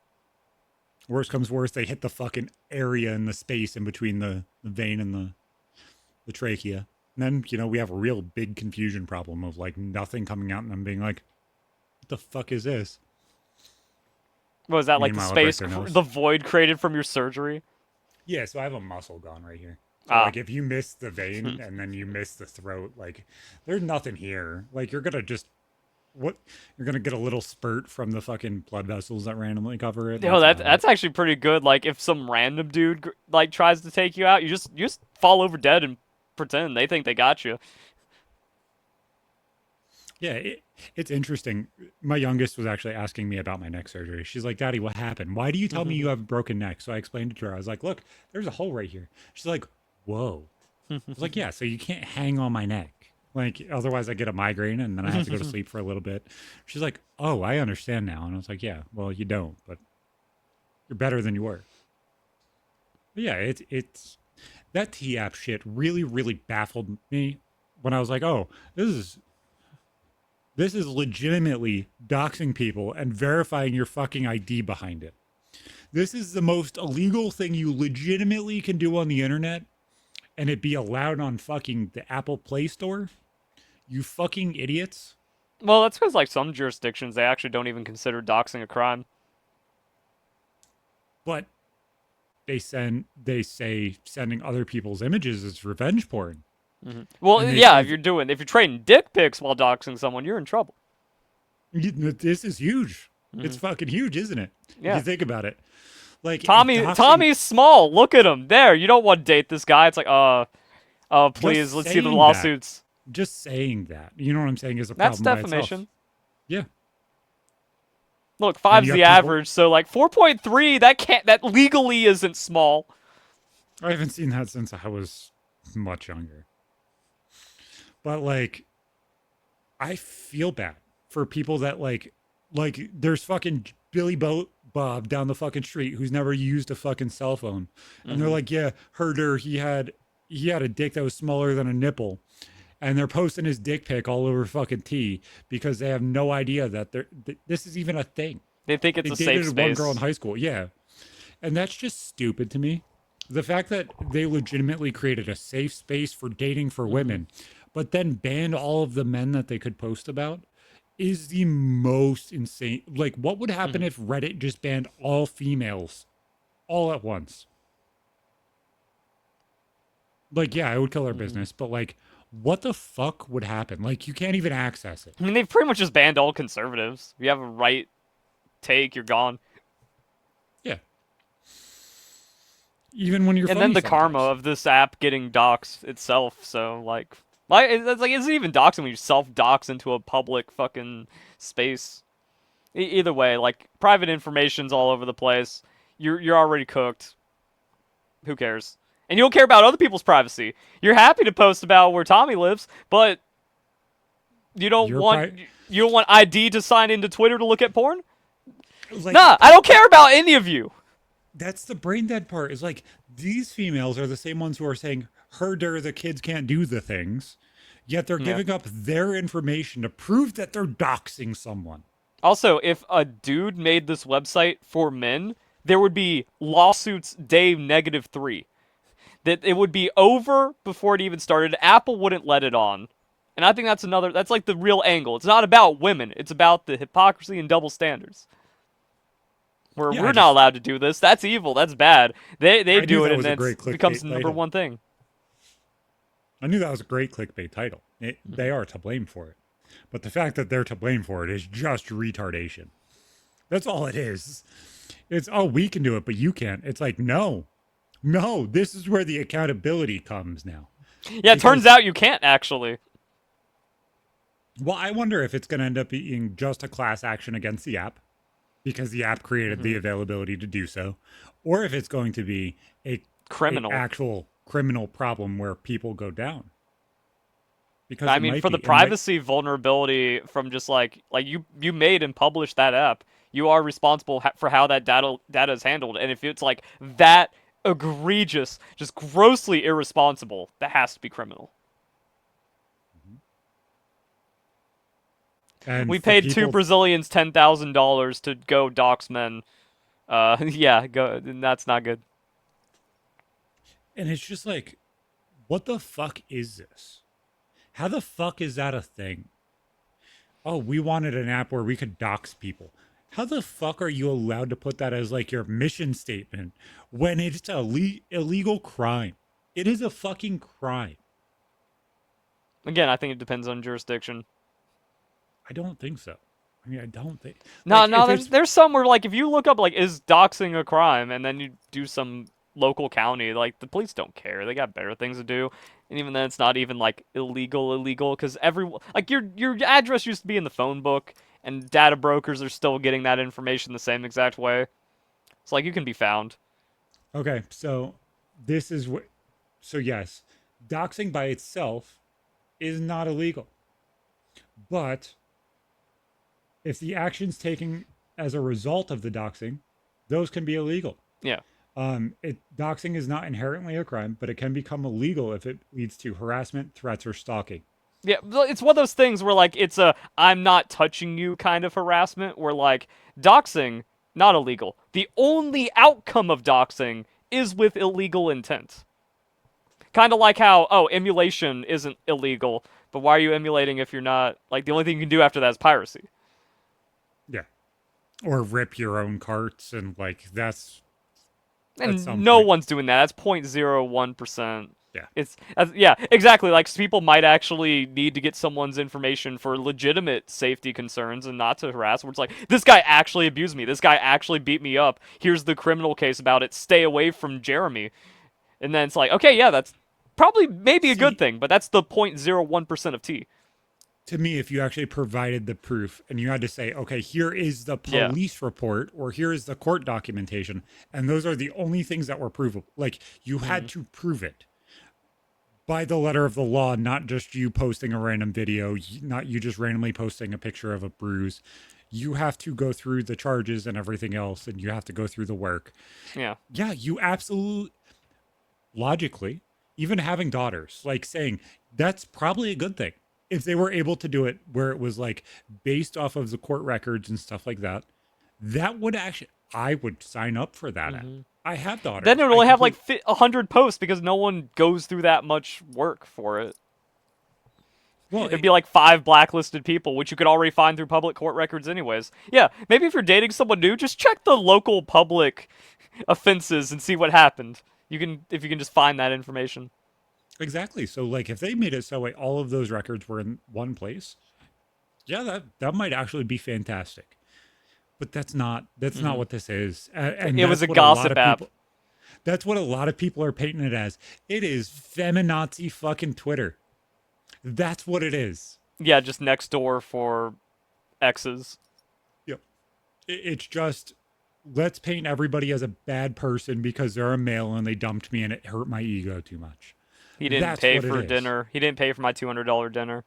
S1: Worst comes worst, they hit the fucking area in the space in between the vein and the trachea. And then, you know, we have a real big confusion problem of like nothing coming out and them being like, what the fuck is this?
S2: What was that, like the
S1: Meanwhile, I break
S2: space,
S1: their nose.
S2: the void created from your surgery?
S1: Yeah, so I have a muscle gone right here. So like if you miss the vein and then you miss the throat, like there's nothing here. Like you're gonna get a little spurt from the fucking blood vessels that randomly cover it.
S2: No, that's actually pretty good. Like if some random dude like tries to take you out, you just fall over dead and pretend they think they got you.
S1: Yeah, it's interesting. My youngest was actually asking me about my neck surgery. She's like, Daddy, what happened? Why do you tell me you have a broken neck? So I explained it to her. I was like, look, there's a hole right here. She's like, whoa. I was like, yeah, so you can't hang on my neck. Like, otherwise I get a migraine and then I have to go to sleep for a little bit. She's like, oh, I understand now. And I was like, yeah, well, you don't, but you're better than you were. But yeah, it's that T-app shit really, really baffled me when I was like, oh, this is legitimately doxing people and verifying your fucking ID behind it. This is the most illegal thing you legitimately can do on the internet, and it be allowed on fucking the Apple Play Store? You fucking idiots.
S2: Well, that's because like some jurisdictions they actually don't even consider doxing a crime.
S1: But they say sending other people's images is revenge porn.
S2: Well, yeah, if you're trading dick pics while doxing someone, you're in trouble.
S1: This is huge. It's fucking huge, isn't it?
S2: Yeah.
S1: If you think about it. Like
S2: Tommy's small. Look at him. There. You don't want to date this guy. It's like, please, let's see the lawsuits.
S1: Just saying that. You know what I'm saying is a problem.
S2: That's defamation.
S1: Yeah.
S2: Look, 5's the average, so like 4.3, that legally isn't small.
S1: I haven't seen that since I was much younger. But like, I feel bad for people that like there's fucking Billy Bob down the fucking street who's never used a fucking cell phone. And they're like, yeah, herder, he had a dick that was smaller than a nipple. And they're posting his dick pic all over fucking T because they have no idea that this is even a thing.
S2: They think it's a safe
S1: dated
S2: space.
S1: one girl in high school, yeah. And that's just stupid to me. The fact that they legitimately created a safe space for dating for women, but then banned all of the men that they could post about, is the most insane. Like, what would happen
S2: Mhm.
S1: if Reddit just banned all females all at once? Like, yeah, it would kill our
S2: Mhm.
S1: business, but like, what the fuck would happen? Like, you can't even access it.
S2: I mean, they've pretty much just banned all conservatives. If you have a right take, you're gone.
S1: Yeah. Even when you're
S2: And then
S1: funny
S2: the karma
S1: sometimes.
S2: of this app getting doxed itself. So like it's like isn't even doxing when you self dox into a public fucking space. Either way, like private information's all over the place. You're already cooked. Who cares? And you don't care about other people's privacy. You're happy to post about where Tommy lives, but you don't
S1: You're
S2: want
S1: pri-
S2: you don't want ID to sign into Twitter to look at porn?
S1: like
S2: Nah, I don't care about any of you.
S1: that's the brain dead part. Is like these females are the same ones who are saying herder the kids can't do the things, yet they're
S2: Yeah.
S1: giving up their information to prove that they're doxing someone.
S2: Also, if a dude made this website for men, there would be lawsuits day -3. That it would be over before it even started. Apple wouldn't let it on. And I think that's like the real angle. It's not about women, it's about the hypocrisy and double standards. Where
S1: Yeah,
S2: we're not allowed to do this. That's evil. That's bad. They
S1: I knew
S2: do it
S1: that
S2: and
S1: was a
S2: then
S1: great
S2: it becomes
S1: clickbait
S2: the number
S1: title.
S2: one thing.
S1: I knew that was a great clickbait title. They
S2: Mhm.
S1: are to blame for it. But the fact that they're to blame for it is just retardation. That's all it is. It's, oh, we can do it, but you can't. It's like, no, no, this is where the accountability comes now.
S2: Yeah, it turns
S1: Because,
S2: out you can't actually.
S1: well, I wonder if it's going to end up being just a class action against the app because the app created the
S2: Hmm.
S1: availability to do so, or if it's going to be a
S2: Criminal.
S1: actual criminal problem where people go down. Because
S2: I
S1: it
S2: mean,
S1: might
S2: for the
S1: be. And like,
S2: privacy vulnerability from just like you made and published that app, you are responsible for how that data is handled. And if it's like that egregious, just grossly irresponsible, that has to be criminal.
S1: and
S2: We
S1: for
S2: paid two
S1: people,
S2: Brazilians $10,000 to go dox men. Yeah, go. That's not good.
S1: and it's just like, what the fuck is this? How the fuck is that a thing? Oh, we wanted an app where we could dox people. How the fuck are you allowed to put that as like your mission statement when it's a illegal crime? It is a fucking crime.
S2: Again, I think it depends on jurisdiction.
S1: I don't think so. I mean, I don't think
S2: No,
S1: like
S2: no,
S1: if
S2: there's
S1: it's
S2: there's some where like if you look up like is doxing a crime and then you do some local county, like the police don't care. They got better things to do. And even then it's not even like illegal cuz every like your address used to be in the phone book and data brokers are still getting that information the same exact way. It's like you can be found.
S1: okay, so this is what so yes, doxing by itself is not illegal. But if the actions taken as a result of the doxing, those can be illegal.
S2: Yeah.
S1: Doxing is not inherently a crime, but it can become illegal if it leads to harassment, threats, or stalking.
S2: Yeah, it's one of those things where like it's a I'm not touching you kind of harassment where like doxing not illegal. The only outcome of doxing is with illegal intent. Kind of like how emulation isn't illegal, but why are you emulating if you're not like the only thing you can do after that is piracy.
S1: Yeah, or rip your own carts, and like that's at
S2: And
S1: some
S2: no
S1: point.
S2: one's doing that. That's 0.01%.
S1: Yeah,
S2: It's yeah, exactly. Like people might actually need to get someone's information for legitimate safety concerns and not to harass. Where it's like this guy actually abused me. This guy actually beat me up. Here's the criminal case about it. Stay away from Jeremy. And then it's like, okay, yeah, that's probably maybe a good
S1: see,
S2: thing, but that's the 0.01% of T.
S1: to me, if you actually provided the proof and you had to say, okay, here is the
S2: Yeah.
S1: police report or here is the court documentation, and those are the only things that were provable, like you
S2: Hmm.
S1: had to prove it by the letter of the law, not just you posting a random video, not you just randomly posting a picture of a bruise. You have to go through the charges and everything else, and you have to go through the work.
S2: Yeah.
S1: Yeah, you absolutely, logically, even having daughters, like saying that's probably a good thing. If they were able to do it where it was like based off of the court records and stuff like that, that would actually, I would sign up for that app.
S2: Hmm.
S1: I have
S2: Then
S1: daughters.
S2: it would
S1: I
S2: only have like
S1: complete,
S2: 100 posts because no one goes through that much work for it.
S1: Well,
S2: It'd be like 5 blacklisted people, which you could already find through public court records anyways. Yeah, maybe if you're dating someone new, just check the local public offenses and see what happened. If you can just find that information.
S1: exactly. So like if they made it so all of those records were in one place, yeah, that might actually be fantastic. But that's not what this is. And
S2: It was
S1: that's
S2: a
S1: what a lot
S2: gossip
S1: of
S2: app.
S1: people that's what a lot of people are painting it as. It is feminazi fucking Twitter. That's what it is.
S2: Yeah, just next door for exes.
S1: Yep. It's just let's paint everybody as a bad person because they're a male and they dumped me and it hurt my ego too much.
S2: He didn't
S1: That's
S2: pay
S1: what it
S2: for
S1: is.
S2: dinner. He didn't pay for my $200 dinner.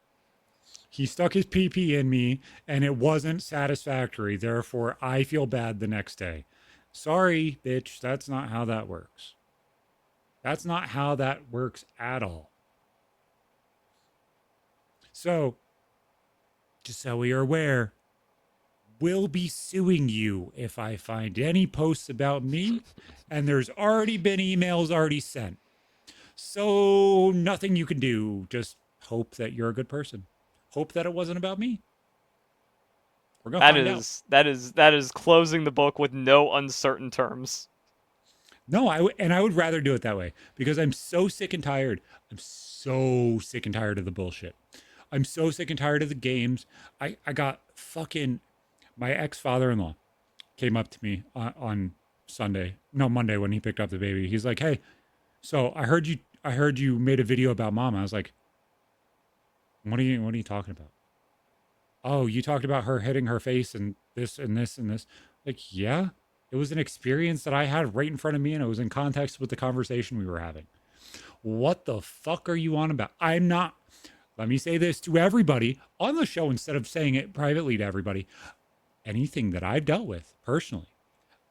S1: He stuck his PP in me and it wasn't satisfactory. Therefore, I feel bad the next day. Sorry, bitch. That's not how that works. That's not how that works at all. So, just so we are aware, will be suing you if I find any posts about me, and there's already been emails already sent. So nothing you can do. Just hope that you're a good person. Hope that it wasn't about me. We're gonna find out.
S2: That is closing the book with no uncertain terms.
S1: No, I would rather do it that way because I'm so sick and tired. I'm so sick and tired of the bullshit. I'm so sick and tired of the games. I got fucking my ex father-in-law came up to me on Sunday, no Monday when he picked up the baby. He's like, "Hey, so I heard you made a video about mom." I was like, what are you talking about?" "Oh, you talked about her hitting her face and this and this and this." Like, yeah, it was an experience that I had right in front of me and it was in context with the conversation we were having. What the fuck are you on about? I'm not, let me say this to everybody on the show instead of saying it privately to everybody. Anything that I've dealt with personally,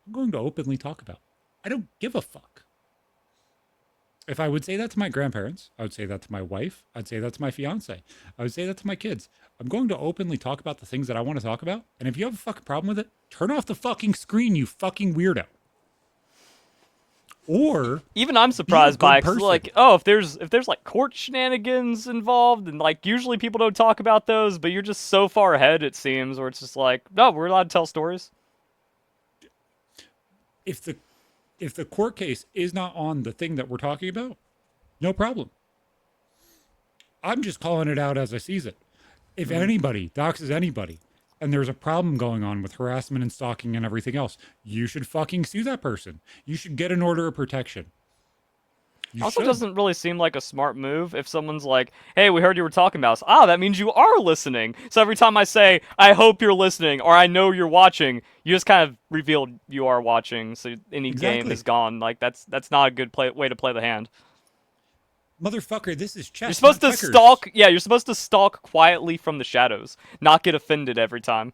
S1: I'm going to openly talk about. I don't give a fuck. If I would say that to my grandparents, I would say that to my wife, I'd say that to my fiance, I would say that to my kids. I'm going to openly talk about the things that I want to talk about. And if you have a fucking problem with it, turn off the fucking screen, you fucking weirdo. Or
S2: Even I'm
S1: be a
S2: surprised by
S1: good
S2: it, 'cause,
S1: person.
S2: like, oh, if there's like court shenanigans involved, and like usually people don't talk about those, but you're just so far ahead it seems, where it's just like, no, we're allowed to tell stories.
S1: If the court case is not on the thing that we're talking about, no problem. I'm just calling it out as I sees it. If anybody doxes anybody and there's a problem going on with harassment and stalking and everything else, you should fucking sue that person. You should get an order of protection. You
S2: Also,
S1: should.
S2: doesn't really seem like a smart move if someone's like, "Hey, we heard you were talking about us." Ah, that means you are listening. So every time I say, "I hope you're listening" or "I know you're watching," you just kind of revealed you are watching. So any game
S1: Exactly.
S2: is gone. Like that's not a good way to play the hand.
S1: Motherfucker, this is
S2: You're
S1: chess,
S2: supposed
S1: not
S2: to
S1: checkers.
S2: stalk. Yeah, you're supposed to stalk quietly from the shadows, not get offended every time.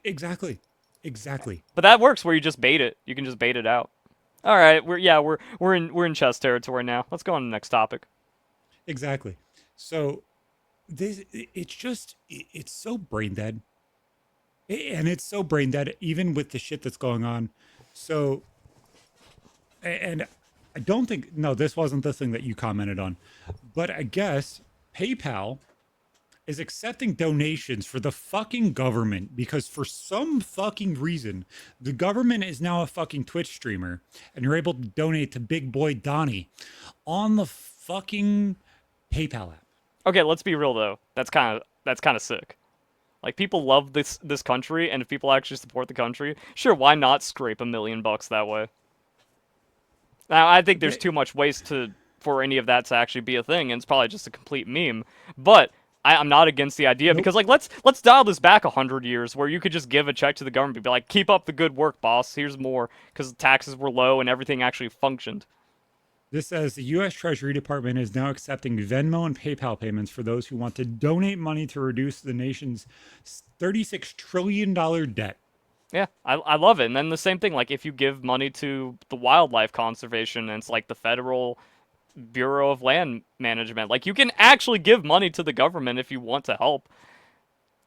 S1: Exactly. Exactly.
S2: But that works where you just bait it. You can just bait it out. All right, we're in chess territory now. Let's go on to the next topic.
S1: Exactly. So it's just it's so brain dead. And it's so brain dead even with the shit that's going on. So and I don't think no, this wasn't the thing that you commented on. But I guess PayPal is accepting donations for the fucking government because for some fucking reason, the government is now a fucking Twitch streamer and you're able to donate to Big Boy Donnie on the fucking PayPal app.
S2: Okay, let's be real though. That's kind of sick. Like people love this country, and if people actually support the country, sure, why not scrape $1 million that way? Now, I think there's
S1: They,
S2: too much waste to for any of that to actually be a thing, and it's probably just a complete meme. But I'm not against the idea
S1: nope.
S2: because like let's dial this back 100 years, where you could just give a check to the government, and be like, keep up the good work, boss. Here's more, because taxes were low and everything actually functioned.
S1: This says the U.S. Treasury Department is now accepting Venmo and PayPal payments for those who want to donate money to reduce the nation's $36 trillion debt.
S2: Yeah, I love it. And then the same thing, like if you give money to the wildlife conservation, and it's like the federal Bureau of Land Management, like you can actually give money to the government if you want to help.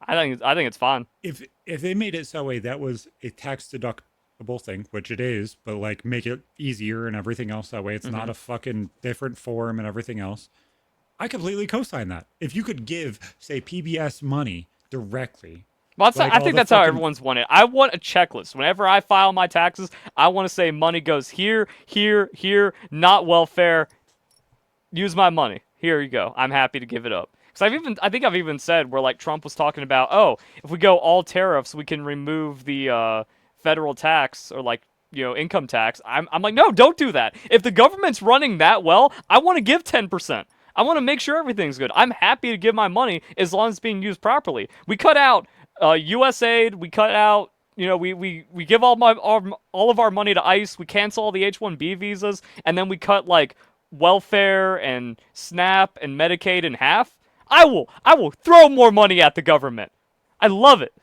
S2: I think it's fine.
S1: If they made it so way that was a tax deductible thing, which it is, but like make it easier and everything else that way, it's not
S2: Hmm.
S1: a fucking different form and everything else. I completely co-sign that. If you could give, say, PBS money directly,
S2: Well,
S1: like
S2: I
S1: all
S2: think
S1: the
S2: that's how
S1: fucking,
S2: everyone's wanted. I want a checklist. Whenever I file my taxes, I want to say money goes here, here, here, not welfare. Use my money. Here you go. I'm happy to give it up. Because I think I've even said where like Trump was talking about, oh, if we go all tariffs, we can remove the federal tax or like income tax. I'm like, no, don't do that. If the government's running that well, I want to give 10%. I want to make sure everything's good. I'm happy to give my money as long as it's being used properly. We cut out U.S. aid. We cut out. We give all of our money to ICE. We cancel all the H-1B visas, and then we cut like welfare and SNAP and Medicaid in half. I will throw more money at the government. I love it.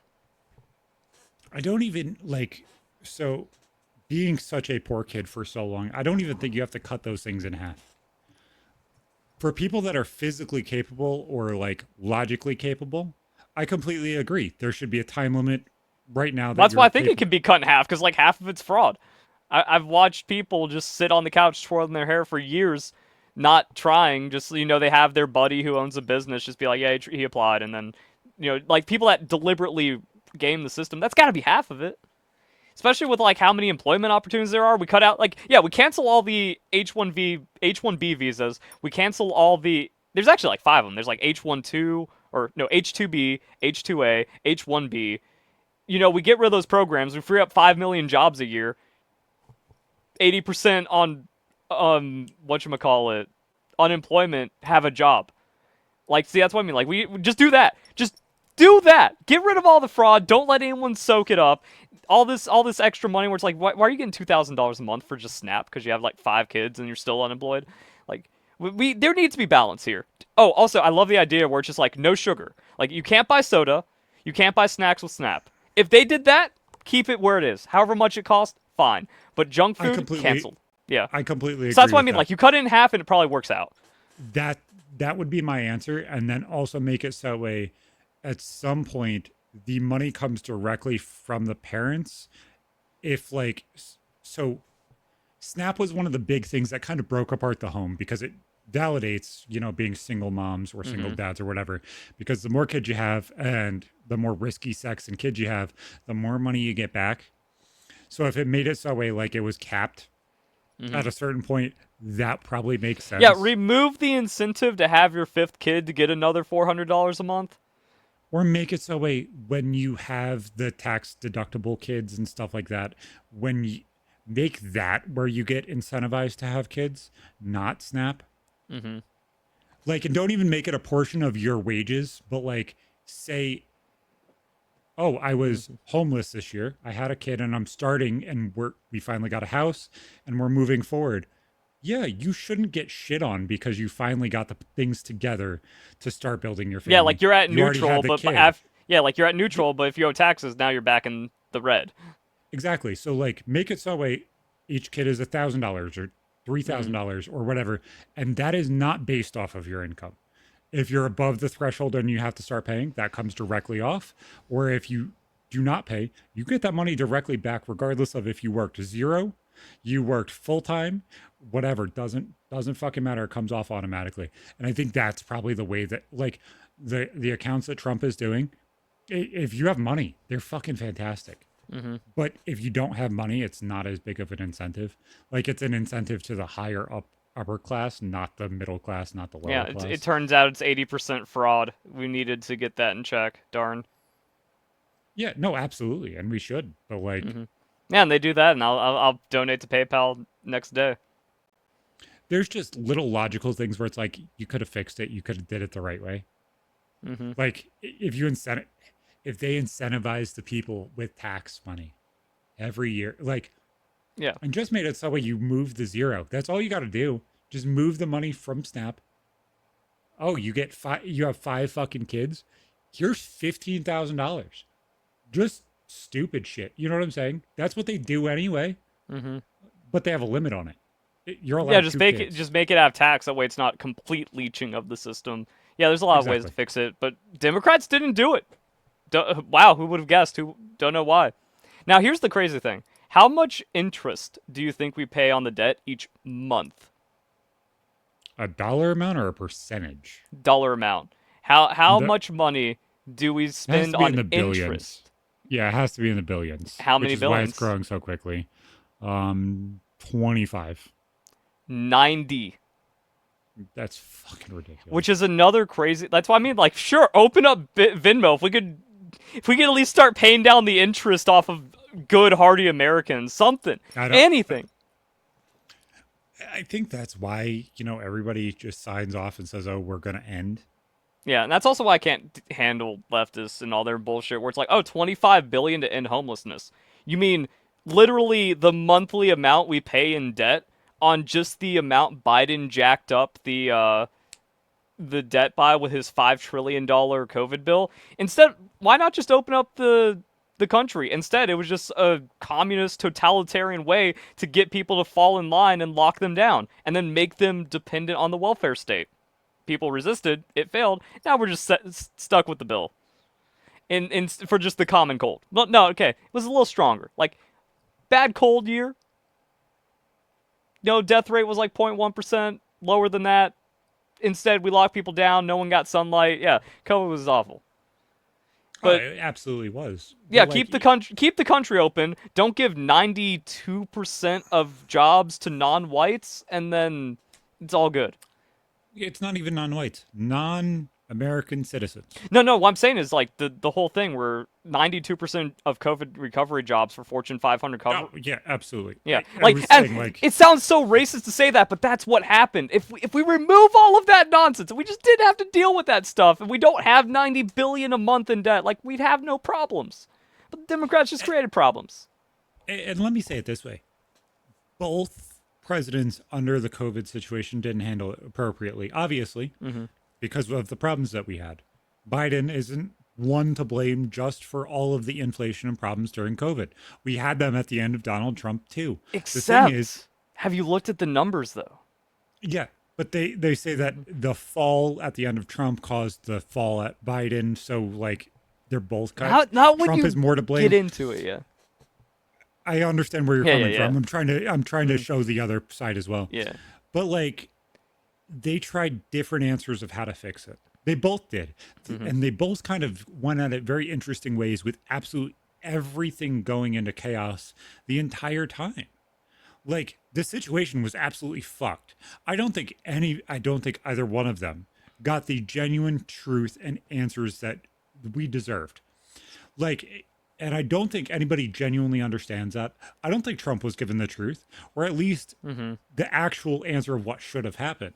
S1: I don't even like, so being such a poor kid for so long, I don't even think you have to cut those things in half. For people that are physically capable or like logically capable, I completely agree. There should be a time limit right now that
S2: That's why
S1: you're
S2: I think it
S1: capable.
S2: can be cut in half because like half of it's fraud. I've watched people just sit on the couch twirling their hair for years, not trying. Just they have their buddy who owns a business just be like, yeah, he applied, and then like people that deliberately game the system. That's got to be half of it. Especially with like how many employment opportunities there are. We cut out like we cancel all the H1B visas. We cancel all the there's actually like five of them. There's like H12 or no H2B, H2A, H1B. We get rid of those programs. We free up 5 million jobs a year. 80% on whatchamacallit, unemployment have a job. Like, see, that's what I mean. Like, we just do that. Just do that. Get rid of all the fraud. Don't let anyone soak it up. All this extra money where it's like, why are you getting $2,000 a month for just Snap because you have like 5 kids and you're still unemployed? Like, there needs to be balance here. Oh, also, I love the idea where it's just like no sugar. Like, you can't buy soda. You can't buy snacks with Snap. If they did that, keep it where it is. However much it costs, fine. But junk
S1: I
S2: food,
S1: completely,
S2: canceled. Yeah.
S1: I completely
S2: So that's
S1: agree
S2: what I
S1: with
S2: mean.
S1: that.
S2: Like, you cut it in half and it probably works out.
S1: That that would be my answer, and then also make it so way at some point the money comes directly from the parents. If like so Snap was one of the big things that kind of broke apart the home because it validates, being single moms or single
S2: Mm-hmm.
S1: dads or whatever. Because the more kids you have and the more risky sex and kids you have, the more money you get back. So if it made it so way like it was capped
S2: Mm-hmm.
S1: at a certain point, that probably makes
S2: Yeah,
S1: sense.
S2: remove the incentive to have your fifth kid to get another $400 a month.
S1: Or make it so way when you have the tax deductible kids and stuff like that, when you make that where you get incentivized to have kids, not Snap.
S2: Mm-hmm.
S1: Like, and don't even make it a portion of your wages, but like, say, oh, I was homeless this year. I had a kid and I'm starting and we finally got a house and we're moving forward. Yeah, you shouldn't get shit on because you finally got the things together to start building your
S2: Yeah,
S1: family.
S2: like you're at
S1: You already
S2: neutral,
S1: had the
S2: but
S1: kid.
S2: like you're at neutral, but if you owe taxes, now you're back in the red.
S1: Exactly. So like make it so way each kid is $1,000 or
S2: Mm-hmm.
S1: $3,000 or whatever. And that is not based off of your income. If you're above the threshold and you have to start paying, that comes directly off. Or if you do not pay, you get that money directly back, regardless of if you worked zero, you worked full time, whatever. Doesn't fucking matter. It comes off automatically. And I think that's probably the way that like the accounts that Trump is doing. If you have money, they're fucking fantastic.
S2: Mm-hmm.
S1: But if you don't have money, it's not as big of an incentive. Like it's an incentive to the higher upper class, not the middle class, not the
S2: Yeah,
S1: lower
S2: it
S1: class.
S2: turns out it's 80% fraud. We needed to get that in check. Darn.
S1: Yeah, no, absolutely, and we should. But like,
S2: Mm-hmm. Yeah, and they do that, and I'll donate to PayPal next day.
S1: there's just little logical things where it's like you could have fixed it, you could have did it the right way.
S2: Mm-hmm.
S1: Like if they incentivize the people with tax money every year, like,
S2: Yeah.
S1: and just made it so way you move the zero. That's all you got to do. Just move the money from Snap. Oh, you get five. You have five fucking kids. Here's $15,000. Just stupid shit. You know what I'm saying? That's what they do anyway.
S2: Mm-hmm.
S1: But they have a limit on it. You're
S2: Yeah,
S1: allowed two kids.
S2: just make it have tax. That way, it's not complete leeching of the system. Yeah, there's a lot of ways to
S1: Exactly.
S2: fix it, but Democrats didn't do it. Wow, who would have guessed? Who don't know why. Now, here's the crazy thing. How much interest do you think we pay on the debt each month?
S1: A dollar amount or a percentage?
S2: Dollar amount. How
S1: The,
S2: much money do we
S1: it has
S2: spend
S1: to be in
S2: on
S1: the billions.
S2: interest?
S1: Yeah, it has to be in the billions,
S2: How
S1: which
S2: many
S1: is why it's
S2: billions?
S1: growing so quickly. 25.
S2: 90.
S1: That's fucking
S2: Which
S1: ridiculous.
S2: is another crazy. That's why I mean, like, sure, open up Venmo if we could at least start paying down the interest off of good, hardy Americans, something,
S1: I don't.
S2: anything.
S1: I think that's why everybody just signs off and says, "Oh, we're gonna end."
S2: Yeah, and that's also why I can't handle leftists and all their bullshit. Where it's like, oh, 25 billion to end homelessness. You mean literally the monthly amount we pay in debt on just the amount Biden jacked up the debt by with his $5 trillion COVID bill. Instead, why not just open up the country? Instead, it was just a communist totalitarian way to get people to fall in line and lock them down and then make them dependent on the welfare state. People resisted, it failed. Now we're just stuck with the bill. In for just the common cold. Well, no, okay. It was a little stronger. Like bad cold year. No, death rate was like 0.1%, lower than that. Instead, we locked people down. No one got sunlight. Yeah, COVID was awful.
S1: Oh,
S2: But
S1: it absolutely was.
S2: yeah,
S1: But like,
S2: keep the country open. Don't give 92% of jobs to non-whites, and then it's all good.
S1: it's not even non-whites, non-American citizens.
S2: No. What I'm saying is like the whole thing where 92% of COVID recovery jobs for Fortune 500
S1: Oh, yeah, absolutely.
S2: Yeah,
S1: I
S2: like,
S1: was
S2: and
S1: saying, like,
S2: it sounds so racist to say that, but that's what happened. If we remove all of that nonsense, and we just didn't have to deal with that stuff, and we don't have 90 billion a month in debt, like we'd have no problems. But the Democrats just created problems.
S1: and let me say it this way: both presidents under the COVID situation didn't handle it appropriately, obviously, because of the problems that we had. Biden isn't one to blame just for all of the inflation and problems during COVID. We had them at the end of Donald Trump too. The thing is,
S2: Except, have you looked at the numbers though?
S1: yeah, but they say that the fall at the end of Trump caused the fall at Biden, so like they're both kind.
S2: Not when
S1: Trump
S2: you
S1: is more to
S2: get
S1: blame.
S2: into it, yeah.
S1: I understand where you're
S2: Yeah,
S1: coming
S2: yeah.
S1: from. I'm trying to show the other side as well.
S2: Yeah.
S1: But like they tried different answers of how to fix it. They both did. And they both kind of went at it very interesting ways with absolute everything going into chaos the entire time. Like the situation was absolutely fucked. I don't think either one of them got the genuine truth and answers that we deserved. Like, and I don't think anybody genuinely understands that. I don't think Trump was given the truth, or at least the actual answer of what should have happened.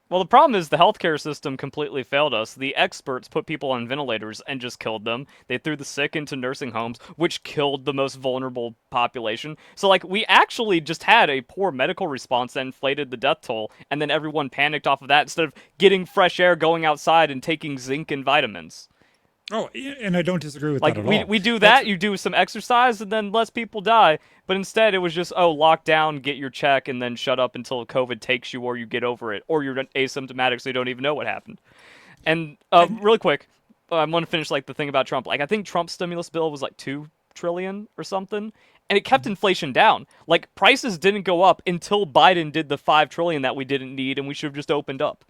S2: Well, the problem is the healthcare system completely failed us. The experts put people on ventilators and just killed them. They threw the sick into nursing homes, which killed the most vulnerable population. So, like, we actually just had a poor medical response that inflated the death toll, and then everyone panicked off of that instead of getting fresh air, going outside, and taking zinc and vitamins.
S1: Oh, and I don't disagree with
S2: Like,
S1: that at
S2: we,
S1: all.
S2: we do
S1: That's
S2: that, you do some exercise, and then less people die. But instead, it was just, oh, lock down, get your check, and then shut up until COVID takes you or you get over it. Or you're asymptomatic, so you don't even know what happened. And really quick, I want to finish like the thing about Trump. Like I think Trump's stimulus bill was like 2 trillion or something, and it kept inflation down. Like prices didn't go up until Biden did the 5 trillion that we didn't need, and we should have just opened up.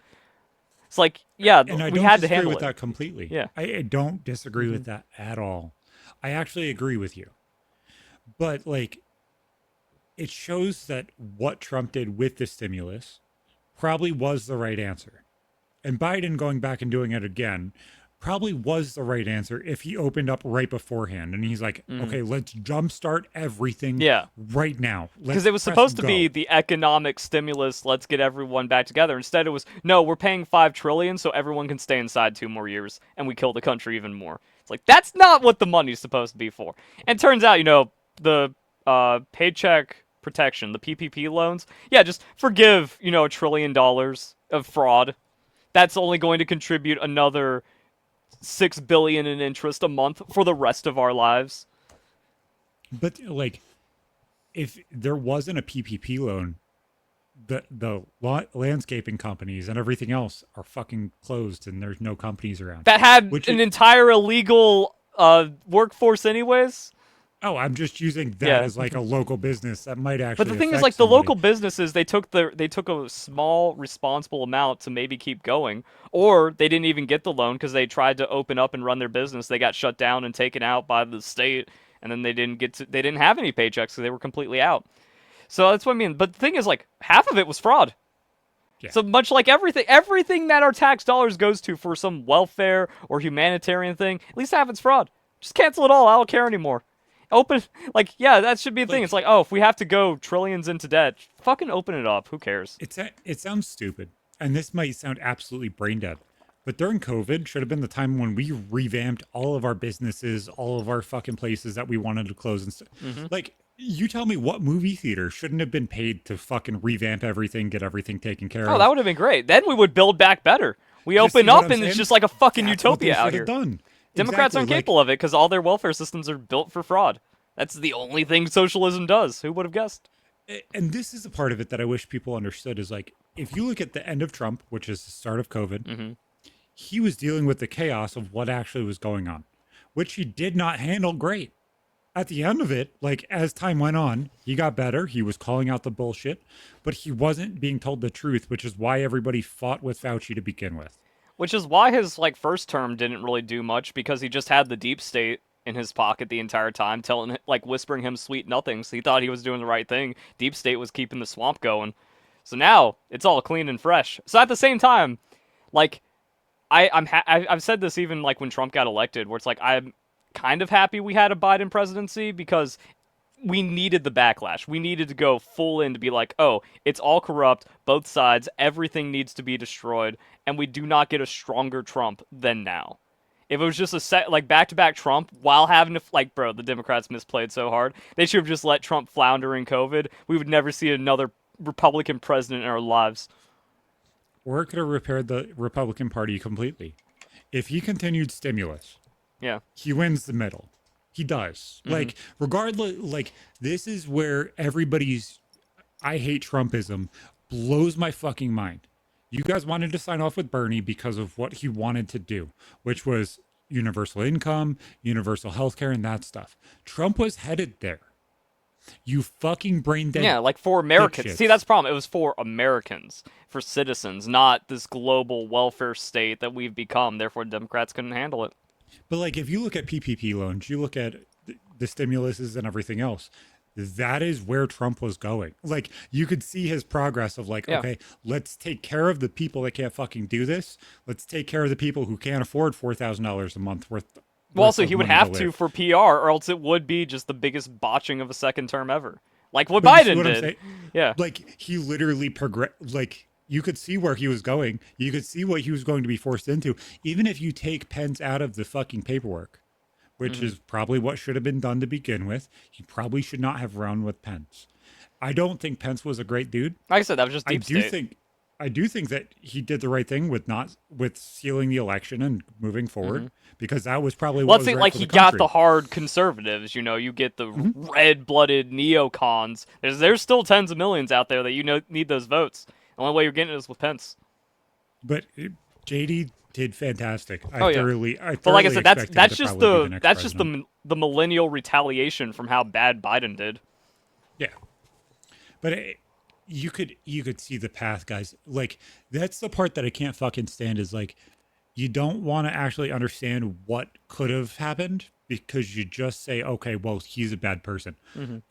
S2: It's like, yeah,
S1: and I
S2: we
S1: don't
S2: had to
S1: disagree
S2: handle
S1: with
S2: it.
S1: that completely.
S2: Yeah.
S1: I don't disagree with that at all. I actually agree with you. But like it shows that what Trump did with the stimulus probably was the right answer. And Biden going back and doing it again probably was the right answer if he opened up right beforehand and he's like, okay, let's jumpstart everything
S2: Yeah.
S1: right now.
S2: Because it was supposed to be the economic stimulus, let's get everyone back together. Instead, it was, no, we're paying 5 trillion so everyone can stay inside 2 more years, and we kill the country even more. It's like, that's not what the money's supposed to be for. And it turns out, the paycheck protection, the PPP loans, yeah, just forgive, $1 trillion of fraud. That's only going to contribute another 6 billion in interest a month for the rest of our lives.
S1: But like, if there wasn't a PPP loan, the landscaping companies and everything else are fucking closed, and there's no companies around.
S2: That had
S1: Which
S2: an
S1: is,
S2: entire illegal workforce anyways.
S1: Oh, I'm just using that
S2: Yeah.
S1: as like a local business that might
S2: But the
S1: actually
S2: thing is,
S1: affect
S2: like the
S1: somebody.
S2: local businesses, they took a small responsible amount to maybe keep going, or they didn't even get the loan because they tried to open up and run their business. They got shut down and taken out by the state, and then they didn't have any paychecks because they were completely out. So that's what I mean. But the thing is, like half of it was fraud.
S1: Yeah.
S2: So much like everything that our tax dollars goes to for some welfare or humanitarian thing, at least half it's fraud. Just cancel it all. I don't care anymore. Open, like, yeah, that should be a thing. It's
S1: Like
S2: like, oh, if we have to go trillions into debt, fucking open it up. Who cares?
S1: it sounds stupid, and this might sound absolutely brain dead, but during COVID should have been the time when we revamped all of our businesses, all of our fucking places that we wanted to close and stuff.
S2: Mm-hmm.
S1: Like, you tell me what movie theater shouldn't have been paid to fucking revamp everything, get everything taken care
S2: Oh, that
S1: of?
S2: would have been great. Then we would build back better. We
S1: You
S2: open
S1: see what
S2: up
S1: I'm
S2: and it's
S1: saying?
S2: just like a fucking
S1: That's what they
S2: utopia out
S1: should have
S2: here.
S1: done.
S2: Democrats
S1: Exactly.
S2: aren't
S1: Like,
S2: capable of it because all their welfare systems are built for fraud. That's the only thing socialism does. Who would have guessed?
S1: and this is the part of it that I wish people understood is like, if you look at the end of Trump, which is the start of COVID,
S2: Mm-hmm.
S1: he was dealing with the chaos of what actually was going on, which he did not handle great. At the end of it, like as time went on, he got better. He was calling out the bullshit, but he wasn't being told the truth, which is why everybody fought with Fauci to begin with.
S2: Which is why his like first term didn't really do much because he just had the deep state in his pocket the entire time, telling like whispering him sweet nothings. He thought he was doing the right thing. Deep state was keeping the swamp going. So now it's all clean and fresh. So at the same time, like I've said this even like when Trump got elected, where it's like I'm kind of happy we had a Biden presidency because we needed the backlash. We needed to go full in to be like, oh, it's all corrupt, both sides, everything needs to be destroyed, and we do not get a stronger Trump than now. If it was just a set like back to back Trump while having to like, bro, the Democrats misplayed so hard. They should have just let Trump flounder in COVID. We would never see another Republican president in our lives.
S1: Or it could have repaired the Republican Party completely. If he continued stimulus,
S2: Yeah.
S1: he wins the middle. He does. Like, regardless, like, this is where everybody's I hate Trumpism blows my fucking mind. You guys wanted to sign off with Bernie because of what he wanted to do, which was universal income, universal healthcare, and that stuff. Trump was headed there. You fucking brain dead.
S2: Yeah, like for Americans. See,
S1: dipshits.
S2: that's the problem. It was for Americans, for citizens, not this global welfare state that we've become. Therefore, Democrats couldn't handle it.
S1: But like, if you look at PPP loans, you look at the stimuluses and everything else. That is where Trump was going. Like, you could see his progress of like,
S2: Yeah.
S1: okay, let's take care of the people that can't fucking do this. Let's take care of the people who can't afford $4,000 a month worth.
S2: Well, also,
S1: of
S2: he would
S1: money
S2: have
S1: to
S2: to
S1: live.
S2: for PR, or else it would be just the biggest botching of a second term ever. Like what
S1: But you see
S2: Biden
S1: what I'm
S2: did.
S1: saying?
S2: Yeah.
S1: Like, he literally progress. Like, you could see where he was going. You could see what he was going to be forced into. Even if you take Pence out of the fucking paperwork, which is probably what should have been done to begin with. He probably should not have run with Pence. I don't think Pence was a great dude.
S2: Like I said, that was just
S1: I
S2: deep
S1: do
S2: state.
S1: think I do think that he did the right thing with not with sealing the election and moving forward because that was probably
S2: Well,
S1: what
S2: let's
S1: was
S2: say
S1: right
S2: like
S1: for
S2: he
S1: the
S2: got
S1: country.
S2: the hard conservatives. You know, you get the red-blooded neocons. There's still tens of millions out there that need those votes. The only way you're getting it is with Pence.
S1: But JD did fantastic.
S2: Oh, yeah.
S1: I
S2: But like I
S1: thoroughly
S2: said, that's
S1: expect him
S2: that's
S1: to
S2: just
S1: probably be
S2: the
S1: next
S2: that's just
S1: president.
S2: the millennial retaliation from how bad Biden did.
S1: Yeah. But you could see the path, guys. Like, that's the part that I can't fucking stand is like, you don't want to actually understand what could have happened because you just say, okay, well, he's a bad person.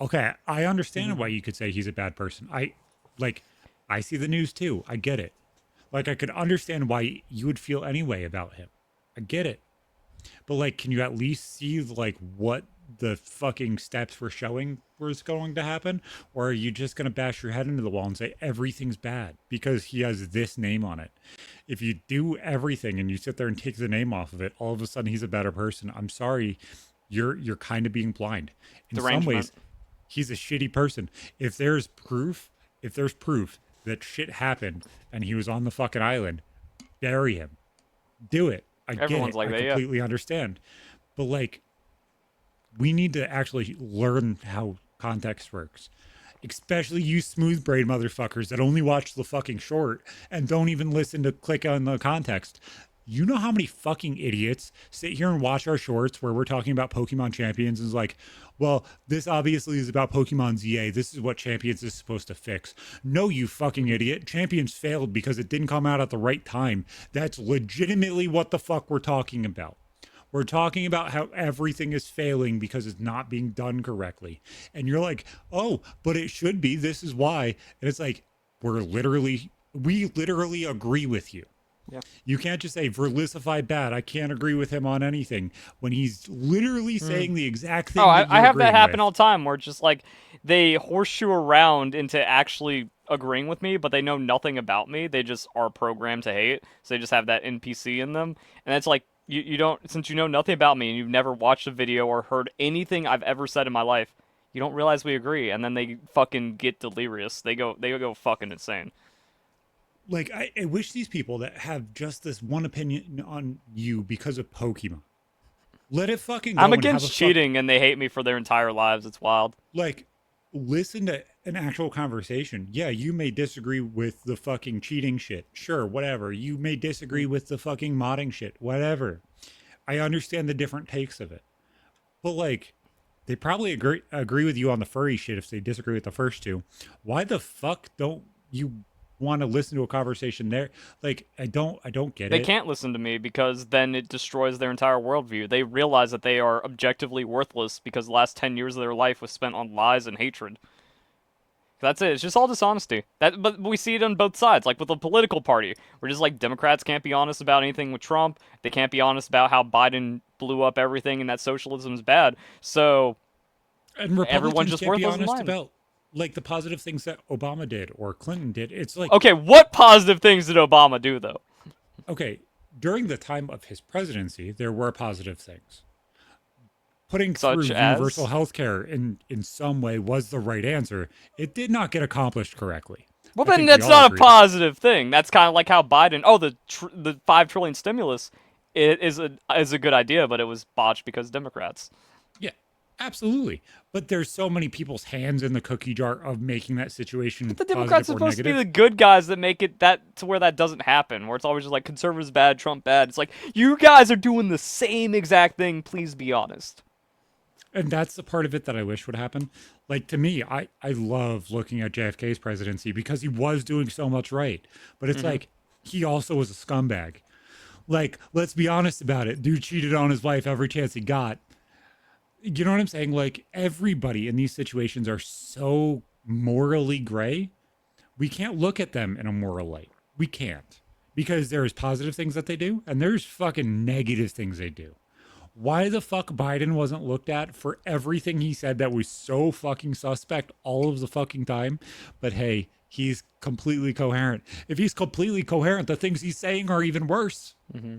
S1: Okay, I understand why you could say he's a bad person. I see the news too. I get it. Like, I could understand why you would feel any way about him. I get it. But like, can you at least see like what the fucking steps were showing was going to happen? Or are you just gonna bash your head into the wall and say everything's bad because he has this name on it? If you do everything and you sit there and take the name off of it, all of a sudden he's a better person. I'm sorry, you're kind of being blind. In some
S2: Derangement.
S1: ways, he's a shitty person. If there's proof that shit happened and he was on the fucking island, bury him. Do it. I
S2: Everyone's
S1: get it.
S2: like
S1: I
S2: that, yeah.
S1: completely understand. But like, we need to actually learn how context works. Especially you smooth brain motherfuckers that only watch the fucking short and don't even listen to click on the context. You know how many fucking idiots sit here and watch our shorts where we're talking about Pokemon Champions and is like, well, this obviously is about Pokemon ZA. This is what Champions is supposed to fix. No, you fucking idiot. Champions failed because it didn't come out at the right time. That's legitimately what the fuck we're talking about. We're talking about how everything is failing because it's not being done correctly. And you're like, oh, but it should be. This is why. And it's like, we literally agree with you.
S2: Yeah.
S1: You can't just say Verlicify bad. I can't agree with him on anything when he's literally saying the exact thing.
S2: Oh,
S1: that
S2: I
S1: you're
S2: have that
S1: agreeing
S2: happen
S1: with.
S2: all the time where it's just like they horseshoe around into actually agreeing with me, but they know nothing about me. They just are programmed to hate, so they just have that NPC in them. And it's like you don't, since you know nothing about me and you've never watched a video or heard anything I've ever said in my life, you don't realize we agree, and then they fucking get delirious. They go fucking insane.
S1: Like I wish these people that have just this one opinion on you because of Pokemon, let it fucking
S2: I'm
S1: go and have a
S2: against
S1: fuck.
S2: cheating, and they hate me for their entire lives. It's wild.
S1: Like, listen to an actual conversation. Yeah, you may disagree with the fucking cheating shit. Sure, whatever. You may disagree with the fucking modding shit. Whatever. I understand the different takes of it. But like, they probably agree with you on the furry shit if they disagree with the first two. Why the fuck don't you want to listen to a conversation there? Like, I don't get
S2: They
S1: it.
S2: can't listen to me because then it destroys their entire worldview. They realize that they are objectively worthless because the last 10 years of their life was spent on lies and hatred. That's it. It's just all dishonesty. But we see it on both sides. Like with the political party, we're just like Democrats can't be honest about anything with Trump. They can't be honest about how Biden blew up everything and that socialism is bad. So
S1: And
S2: everyone's
S1: Republicans
S2: just
S1: can't be
S2: worthless and
S1: honest
S2: lying.
S1: about like the positive things that Obama did or Clinton did. It's like,
S2: Okay, what positive things did Obama do though?
S1: okay, during the time of his presidency, there were positive things. Putting through
S2: Such
S1: universal
S2: as,
S1: health care in some way was the right answer. It did not get accomplished correctly.
S2: well,
S1: I
S2: then
S1: think we
S2: that's
S1: all
S2: not a
S1: agree that.
S2: positive thing. That's kind of like how Biden. Oh, the 5 trillion stimulus, it is a good idea, but it was botched because Democrats.
S1: Yeah, absolutely. But there's so many people's hands in the cookie jar of making that
S2: But
S1: situation
S2: the Democrats
S1: positive
S2: are
S1: or
S2: supposed to be the
S1: negative.
S2: good guys that make it that to where that doesn't happen. Where it's always just like conservatives bad, Trump bad. It's like you guys are doing the same exact thing. Please be honest.
S1: And that's the part of it that I wish would happen. Like to me, I love looking at JFK's presidency because he was doing so much right. But it's
S2: Mm-hmm.
S1: like he also was a scumbag. Like, let's be honest about it. Dude cheated on his wife every chance he got. You know what I'm saying? Like everybody in these situations are so morally gray. We can't look at them in a moral light. We can't. Because there's positive things that they do and there's fucking negative things they do. Why the fuck Biden wasn't looked at for everything he said that was so fucking suspect all of the fucking time? But hey, he's completely coherent. If he's completely coherent, the things he's saying are even worse.
S2: Mm-hmm.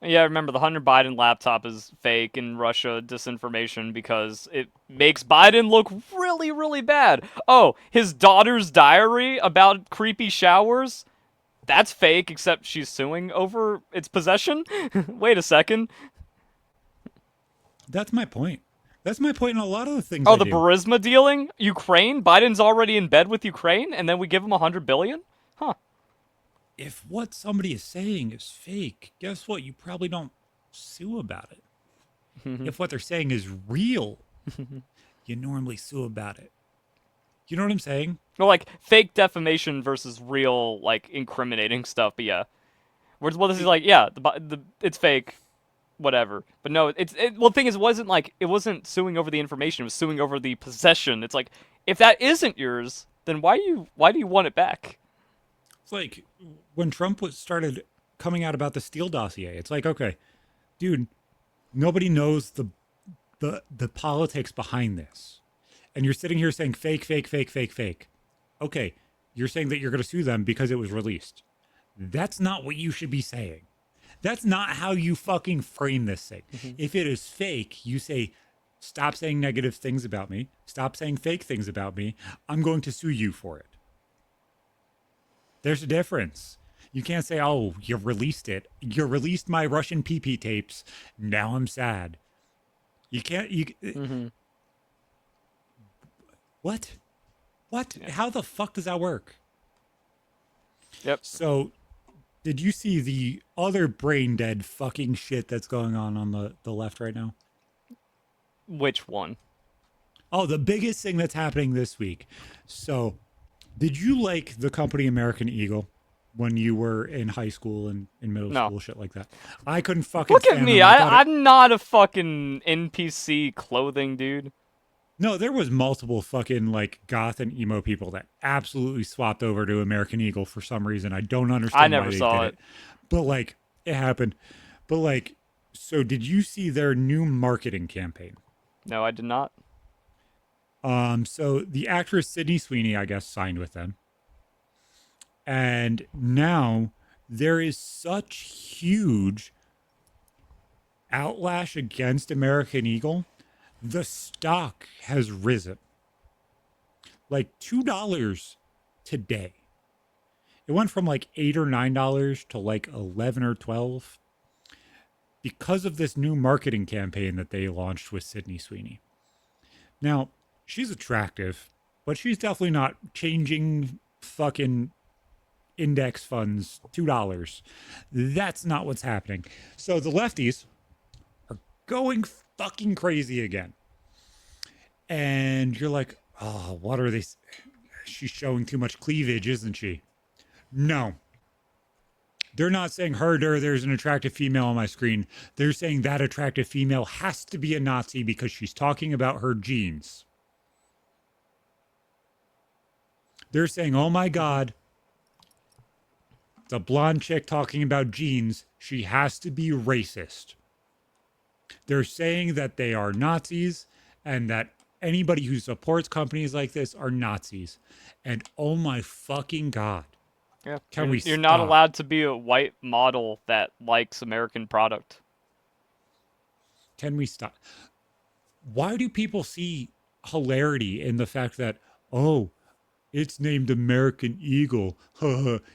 S2: Yeah, remember the Hunter Biden laptop is fake and Russia disinformation because it makes Biden look really, really bad. Oh, his daughter's diary about creepy showers? That's fake, except she's suing over its possession? Wait a second.
S1: That's my point. That's my point in a lot of the things
S2: Oh,
S1: I
S2: the
S1: do.
S2: Burisma dealing? Ukraine? Biden's already in bed with Ukraine, and then we give him 100 billion? Huh.
S1: If what somebody is saying is fake, guess what? You probably don't sue about it. If what they're saying is real, you normally sue about it. You know what I'm saying?
S2: Well, like, fake defamation versus real, like, incriminating stuff, but yeah. Whereas, well, this is
S1: It,
S2: like, yeah, it's fake, whatever. But no, well, the thing is, it wasn't suing over the information, it was suing over the possession. It's like, if that isn't yours, then why do you want it back?
S1: it's like when Trump started coming out about the Steele dossier. It's like, okay, dude, nobody knows the politics behind this, and you're sitting here saying fake, fake, fake, fake, fake. Okay, you're saying that you're going to sue them because it was released. That's not what you should be saying. That's not how you fucking frame this thing.
S2: Mm-hmm.
S1: If it is fake, you say, stop saying negative things about me. Stop saying fake things about me. I'm going to sue you for it. There's a difference. You can't say, oh, you released it. You released my Russian PP tapes. Now I'm sad. You can't,
S2: Mm-hmm.
S1: what? What?
S2: Yeah.
S1: How the fuck does that work?
S2: Yep.
S1: So Did you see the other brain dead fucking shit that's going on the left right now?
S2: Which one?
S1: Oh, the biggest thing that's happening this week. So, did you like the company American Eagle when you were in high school and in middle
S2: No.
S1: school, shit like that? I couldn't fucking
S2: Look at
S1: stand
S2: me.
S1: them. I thought it.
S2: I'm not a fucking NPC clothing dude.
S1: No, there was multiple fucking like goth and emo people that absolutely swapped over to American Eagle for some reason. I don't
S2: I
S1: understand why
S2: never
S1: they did
S2: saw it.
S1: it, but like it happened. But like, so did you see their new marketing campaign?
S2: No, I did not.
S1: So the actress Sydney Sweeney, I guess, signed with them. And now there is such huge outlash against American Eagle. The stock has risen like $2 today. It went from like $8 or $9 to like 11 or 12 because of this new marketing campaign that they launched with Sydney Sweeney. Now, she's attractive, but she's definitely not changing fucking index funds $2. That's not what's happening. So the lefties are going fucking crazy again. And you're like, oh, what are they? She's showing too much cleavage, isn't she? No. They're not saying there's an attractive female on my screen. They're saying that attractive female has to be a Nazi because she's talking about her genes. They're saying, oh my God, the blonde chick talking about genes, she has to be racist. They're saying that they are Nazis and that anybody who supports companies like this are Nazis. And oh my fucking God.
S2: Yeah.
S1: Can we
S2: You're not
S1: stop?
S2: allowed to be a white model that likes American product.
S1: Can we stop? Why do people see hilarity in the fact that, oh, it's named American Eagle?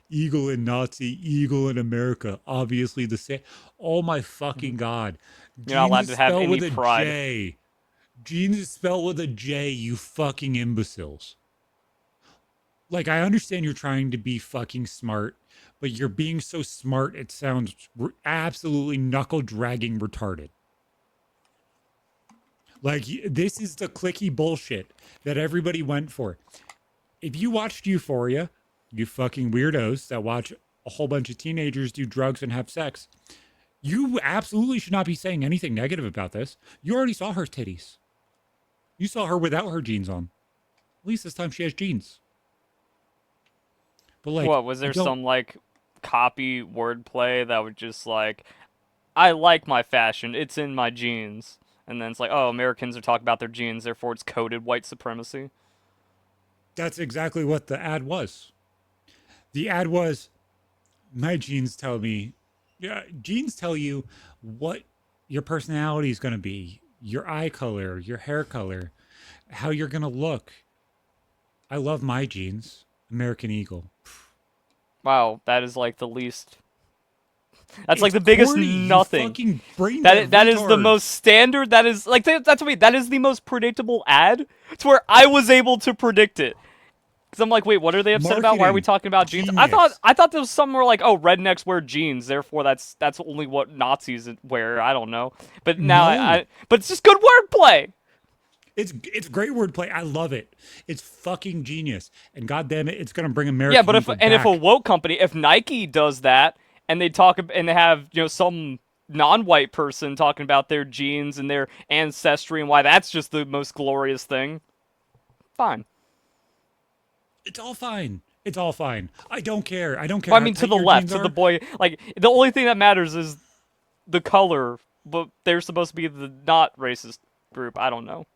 S1: Eagle in Nazi, Eagle in America. Obviously the same. Oh my fucking God.
S2: You're not
S1: Jeans
S2: allowed
S1: is
S2: to have
S1: spelled
S2: any
S1: with a
S2: pride.
S1: J. Jeans is spelled with a J, you fucking imbeciles. Like, I understand you're trying to be fucking smart, but you're being so smart it sounds absolutely knuckle dragging retarded. Like, this is the clicky bullshit that everybody went for. If you watched Euphoria, you fucking weirdos that watch a whole bunch of teenagers do drugs and have sex, you absolutely should not be saying anything negative about this. You already saw her titties. You saw her without her jeans on. At least this time she has jeans. But like,
S2: What, was
S1: I
S2: there
S1: don't.
S2: some like copy wordplay that would just like, I like my fashion, it's in my genes. And then it's like, oh, Americans are talking about their genes, therefore it's coded white supremacy.
S1: That's exactly what the ad was. The ad was, my genes tell me, yeah, genes tell you what your personality is going to be, your eye color, your hair color, how you're going to look. I love my genes. American Eagle.
S2: Wow, that is like the least. That's like
S1: It's
S2: the biggest
S1: corny, you
S2: nothing.
S1: fucking brain
S2: That
S1: dead
S2: that is the
S1: retard.
S2: most standard. That is like that's what I mean. That is the most predictable ad. It's where I was able to predict it. Because I'm like, wait, what are they upset about? Why are we
S1: Marketing.
S2: talking about jeans?
S1: Genius.
S2: I thought there was somewhere like, oh, rednecks wear jeans, therefore that's only what Nazis wear. I don't know, but now
S1: No.
S2: but it's just good wordplay.
S1: It's great wordplay. I love it. It's fucking genius. And goddamn it, it's gonna bring
S2: Yeah,
S1: American
S2: but
S1: Eagle
S2: if a
S1: back.
S2: woke company, if Nike does that and they talk and they have some non-white person talking about their genes and their ancestry and why that's just the most glorious thing, fine.
S1: It's all fine. It's all fine. I don't care. I don't care
S2: Well, I
S1: how
S2: mean, to
S1: tight
S2: the
S1: your
S2: left,
S1: jeans
S2: to the
S1: are.
S2: boy, like the only thing that matters is the color, but they're supposed to be the not racist group. I don't know.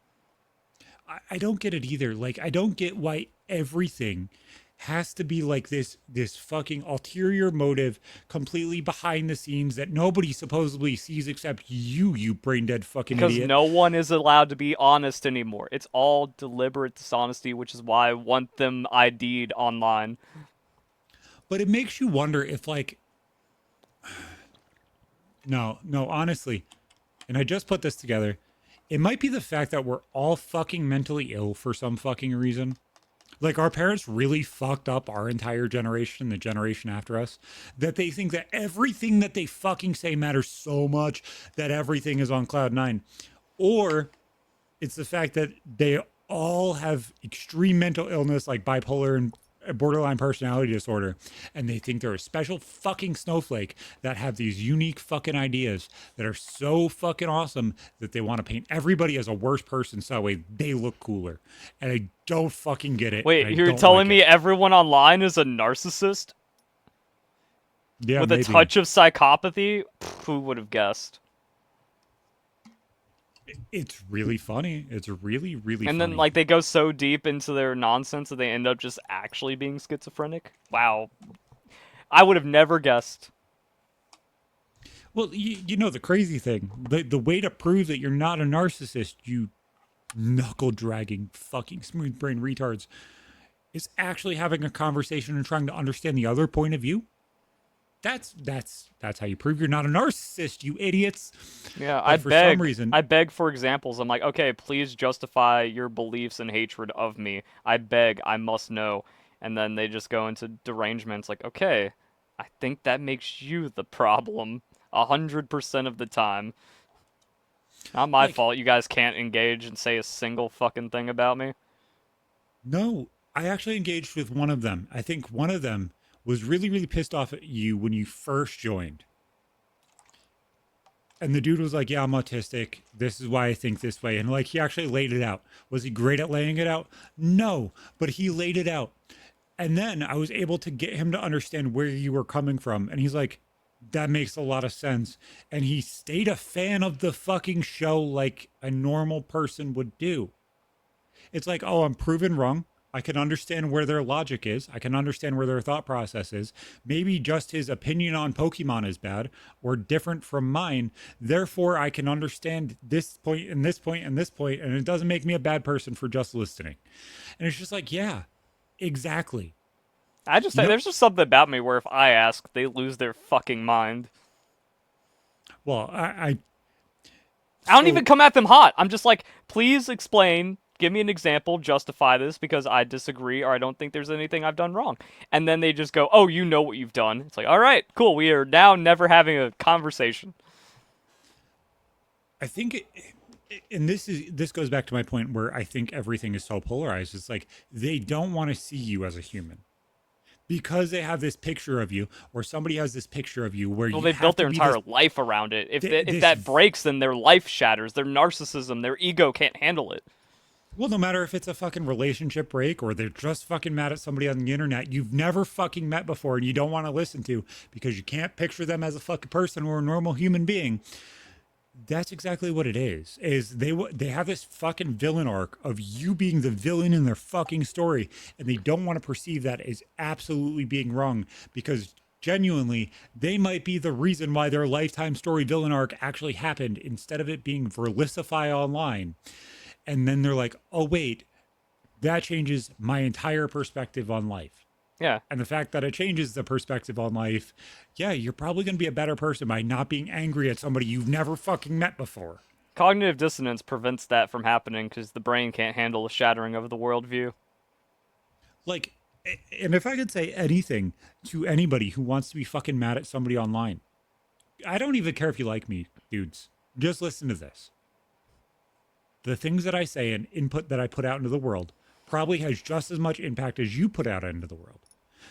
S1: I don't get it either. Like, I don't get why everything has to be like this fucking ulterior motive completely behind the scenes that nobody supposedly sees except you brain dead fucking
S2: Because
S1: idiot.
S2: no one is allowed to be honest anymore. It's all deliberate dishonesty, which is why I want them ID'd online.
S1: But it makes you wonder if like no, honestly, and I just put this together. It might be the fact that we're all fucking mentally ill for some fucking reason. Like our parents really fucked up our entire generation, the generation after us, that they think that everything that they fucking say matters so much that everything is on cloud nine. Or it's the fact that they all have extreme mental illness like bipolar and borderline personality disorder, and they think they're a special fucking snowflake that have these unique fucking ideas that are so fucking awesome that they want to paint everybody as a worse person so that way they look cooler. And I don't fucking get it, and
S2: Wait,
S1: I
S2: you're
S1: don't
S2: telling
S1: like
S2: me
S1: it.
S2: everyone online is a narcissist
S1: Yeah,
S2: with a
S1: maybe.
S2: touch of psychopathy? Pff, who would have guessed?
S1: It's really funny. It's really, really
S2: And then
S1: funny.
S2: like they go so deep into their nonsense that they end up just actually being schizophrenic. Wow, I would have never guessed.
S1: Well, you know the crazy thing, the way to prove that you're not a narcissist, you knuckle dragging fucking smooth brain retards, is actually having a conversation and trying to understand the other point of view. That's how you prove you're not a narcissist, you idiots.
S2: Yeah,
S1: But for some reason,
S2: I beg for examples. I'm like, okay, please justify your beliefs and hatred of me. I beg, I must know. And then they just go into derangements like, okay, I think that makes you the problem 100% of the time. Not my
S1: like,
S2: fault you guys can't engage and say a single fucking thing about me.
S1: no, I actually engaged with one of them. I think one of them was really, really pissed off at you when you first joined. And the dude was like, yeah, I'm autistic. This is why I think this way. And like, he actually laid it out. Was he great at laying it out? No, but he laid it out. And then I was able to get him to understand where you were coming from. And he's like, that makes a lot of sense. And he stayed a fan of the fucking show like a normal person would do. It's like, oh, I'm proven wrong. I can understand where their logic is. I can understand where their thought process is. Maybe just his opinion on Pokemon is bad or different from mine. Therefore, I can understand this point and this point and this point, and it doesn't make me a bad person for just listening. And it's just like, yeah, exactly.
S2: I just
S1: You know,
S2: there's just something about me where if I ask, they lose their fucking mind.
S1: well, I
S2: I don't even
S1: so
S2: come at them hot. I'm just like, please explain, give me an example, justify this because I disagree or I don't think there's anything I've done wrong. And then they just go, oh, you know what you've done. It's like, all right, cool. We are now never having a conversation.
S1: I think and this goes back to my point where I think everything is so polarized. It's like they don't want to see you as a human because they have this picture of you, or somebody has this picture of you where
S2: Well,
S1: you
S2: they've
S1: have
S2: built
S1: to
S2: their
S1: be
S2: entire life around it. If
S1: this.
S2: that breaks, then their life shatters. Their narcissism, their ego can't handle it.
S1: Well, no matter if it's a fucking relationship break or they're just fucking mad at somebody on the internet you've never fucking met before and you don't want to listen to because you can't picture them as a fucking person or a normal human being. That's exactly what it is. Is they have this fucking villain arc of you being the villain in their fucking story, and they don't want to perceive that as absolutely being wrong because genuinely they might be the reason why their lifetime story villain arc actually happened instead of it being verlicify online. And then they're like, oh wait, that changes my entire perspective on life.
S2: Yeah.
S1: And the fact that it changes the perspective on life, yeah, you're probably going to be a better person by not being angry at somebody you've never fucking met before.
S2: Cognitive dissonance prevents that from happening because the brain can't handle the shattering of the worldview.
S1: Like, and if I could say anything to anybody who wants to be fucking mad at somebody online, I don't even care if you like me, dudes. Just listen to this. The things that I say and input that I put out into the world probably has just as much impact as you put out into the world.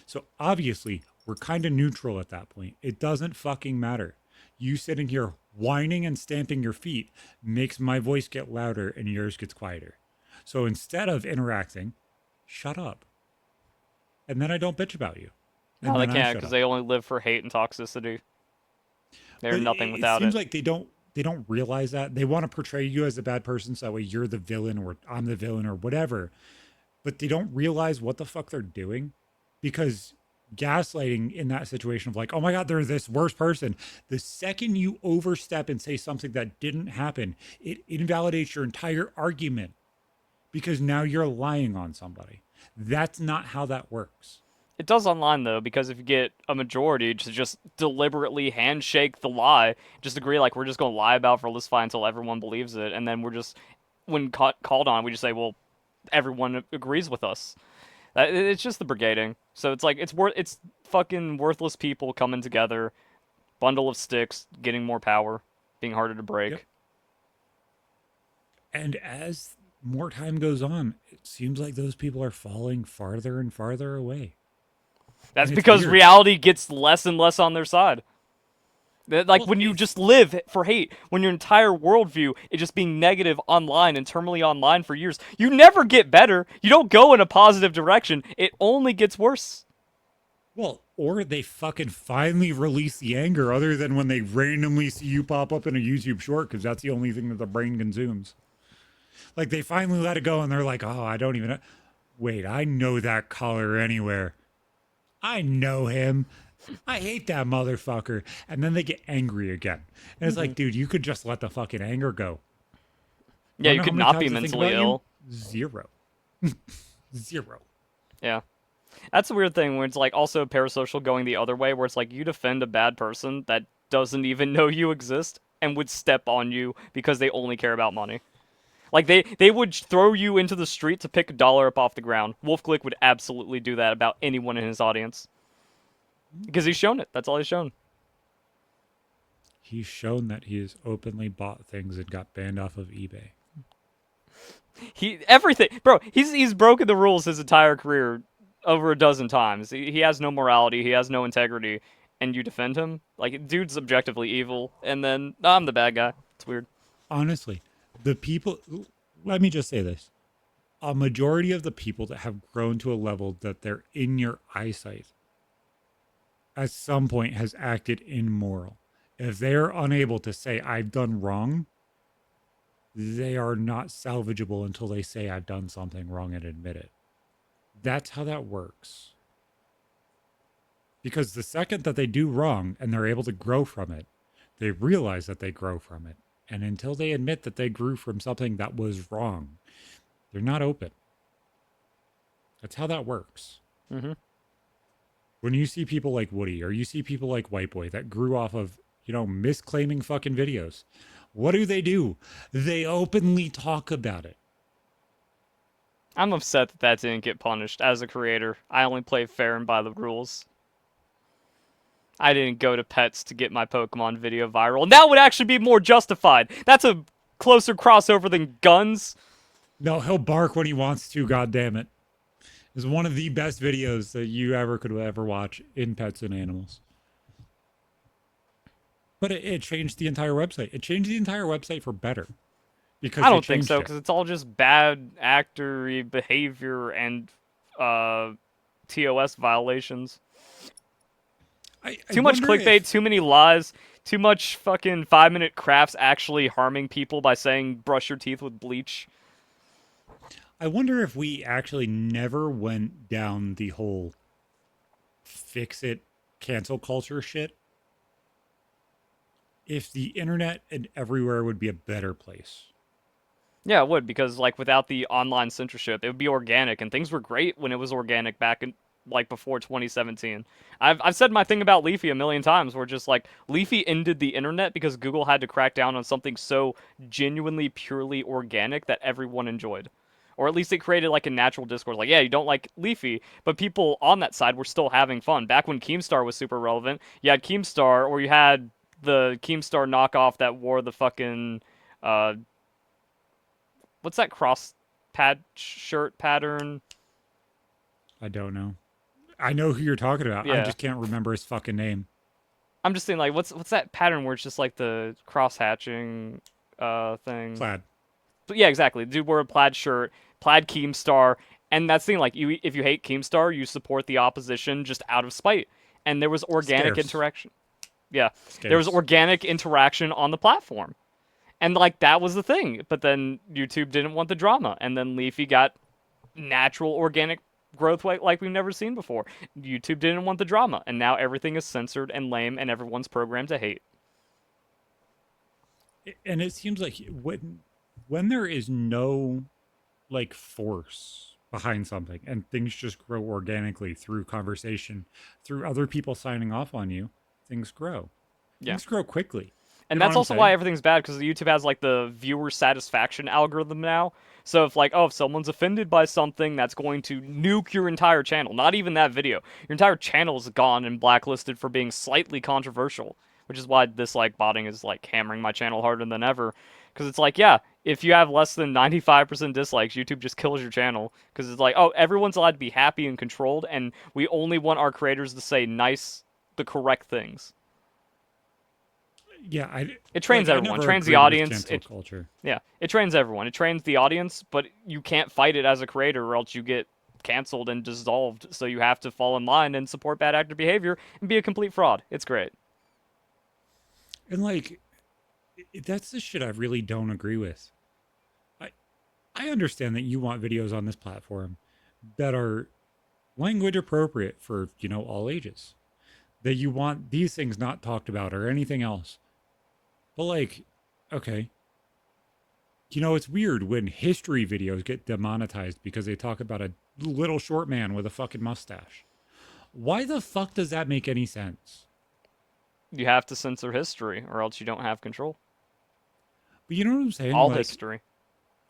S1: So obviously, we're kind of neutral at that point. It doesn't fucking matter. You sitting here whining and stamping your feet makes my voice get louder and yours gets quieter. So instead of interacting, shut up. And then I don't bitch about you.
S2: No,
S1: And
S2: they
S1: then I
S2: can't
S1: shut
S2: because
S1: up.
S2: they only live for hate and toxicity. They're
S1: But
S2: nothing
S1: it
S2: without
S1: seems
S2: it.
S1: like they don't realize that. They want to portray you as a bad person so that way you're the villain or I'm the villain or whatever. But they don't realize what the fuck they're doing because gaslighting in that situation of like, oh my God, they're this worst person. The second you overstep and say something that didn't happen, it invalidates your entire argument because now you're lying on somebody. That's not how that works.
S2: It does online though, because if you get a majority to just deliberately handshake the lie, just agree like we're just going to lie about Verlisify until everyone believes it, and then we're just when called on, we just say, well, everyone agrees with us. It's just the brigading. So it's like it's fucking worthless people coming together, bundle of sticks, getting more power, being harder to
S1: Yep.
S2: break.
S1: And as more time goes on, it seems like those people are falling farther and farther away.
S2: That's
S1: And it's
S2: because
S1: weird.
S2: reality gets less and less on their side. Like
S1: Well,
S2: when you just live for hate, when your entire worldview is just being negative online and terminally online for years, you never get better. You don't go in a positive direction. It only gets worse.
S1: or they fucking finally release the anger other than when they randomly see you pop up in a YouTube short because that's the only thing that the brain consumes. Like they finally let it go and they're like, oh, I don't even know. Wait, I know that color anywhere. I know him. I hate that motherfucker. And then they get angry again. And it's
S2: Hmm.
S1: like, dude, you could just let the fucking anger go.
S2: Yeah,
S1: Want to
S2: you
S1: know how
S2: could
S1: many
S2: not be
S1: times I think
S2: mentally
S1: about you?
S2: ill.
S1: Zero. Zero.
S2: Yeah. That's a weird thing where it's like also parasocial going the other way, where it's like you defend a bad person that doesn't even know you exist and would step on you because they only care about money. Like they would throw you into the street to pick a dollar up off the ground. Wolf Glick would absolutely do that about anyone in his audience because he's shown it. That's all he's shown.
S1: He's shown that he has openly bought things and got banned off of eBay.
S2: He everything, bro. He's broken the rules his entire career over a dozen times. He has no morality. He has no integrity, and you defend him. Like dude's objectively evil, and then I'm the bad guy. It's weird.
S1: Honestly, the people, let me just say this. A majority of the people that have grown to a level that they're in your eyesight at some point has acted immoral. If they're unable to say, I've done wrong, they are not salvageable until they say, I've done something wrong and admit it. That's how that works. Because the second that they do wrong and they're able to grow from it, they realize that they grow from it. And until they admit that they grew from something that was wrong, they're not open. That's how that works.
S2: Hmm.
S1: When you see people like Woody or you see people like White Boy that grew off of, misclaiming fucking videos, what do? They openly talk about it.
S2: I'm upset that that didn't get punished. As a creator, I only play fair and by the rules. I didn't go to pets to get my Pokemon video viral. And that would actually be more justified. That's a closer crossover than guns.
S1: No, he'll bark when he wants to, god damn it. It's one of the best videos that you could ever watch in Pets and Animals. But it changed the entire website. It changed the entire website for better because
S2: I
S1: they
S2: don't think
S1: changed
S2: so,
S1: it.
S2: because it's all just bad actory behavior and uh, TOS violations.
S1: I
S2: Too much
S1: wonder
S2: clickbait,
S1: if
S2: too many lies, too much fucking 5-minute crafts actually harming people by saying brush your teeth with bleach.
S1: we actually never went down the whole fix it cancel culture shit. If the internet and everywhere would be a better place.
S2: Yeah, it would, because like without the online censorship, it would be organic, and things were great when it was organic back in like before 2017. I've said my thing about Leafy a million times, where just like Leafy ended the internet because Google had to crack down on something so genuinely purely organic that everyone enjoyed. Or at least it created like a natural discourse. Like, yeah, you don't like Leafy, but people on that side were still having fun. Back when Keemstar was super relevant, you had Keemstar, or you had the Keemstar knockoff that wore the fucking uh, what's that cross pad shirt pattern?
S1: I don't know. I know who you're talking about. I
S2: Yeah,
S1: just can't remember his fucking name.
S2: I'm just saying like what's that pattern where it's just like the cross hatching thing.
S1: Plaid.
S2: But yeah, exactly. Dude wore a plaid shirt, plaid Keemstar, and that's the thing. Like you, if you hate Keemstar, you support the opposition just out of spite. And there was organic
S1: Scarce.
S2: interaction. Yeah, there was
S1: Scarce.
S2: organic interaction on the platform, and like that was the thing. But then YouTube didn't want the drama, and then Leafy got natural organic growth like we've never seen before. YouTube didn't want the drama, and now everything is censored and lame, and everyone's programmed to hate.
S1: And it seems like when there is no like force behind something and things just grow organically through conversation, through other people signing off on you, things grow.
S2: Yeah,
S1: Things grow quickly. You
S2: And
S1: know what
S2: that's
S1: I'm
S2: also why
S1: saying?
S2: everything's bad, because YouTube has like the viewer satisfaction algorithm now. So if like, oh, if someone's offended by something, that's going to nuke your entire channel. Not even that video. Your entire channel is gone and blacklisted for being slightly controversial, which is why this like botting is like hammering my channel harder than ever. Because it's like, yeah, if you have less than 95% dislikes, YouTube just kills your channel. Because it's like, oh, everyone's allowed to be happy and controlled, and we only want our creators to say nice, the correct things.
S1: Yeah,
S2: It trains
S1: like I
S2: everyone. It
S1: never
S2: trains the
S1: agreed with
S2: audience.
S1: cancel culture.
S2: Yeah, it trains everyone. It trains the audience, but you can't fight it as a creator, or else you get canceled and dissolved. So you have to fall in line and support bad actor behavior and be a complete fraud. It's great.
S1: And like that's the shit I really don't agree with. I I understand that you want videos on this platform that are language appropriate for, all ages. That you want these things not talked about or anything else. But like, okay, it's weird when history videos get demonetized because they talk about a little short man with a fucking mustache. Why the fuck does that make any sense?
S2: You have to censor history, or else you don't have control.
S1: But you know what I'm saying?
S2: All
S1: Like
S2: history.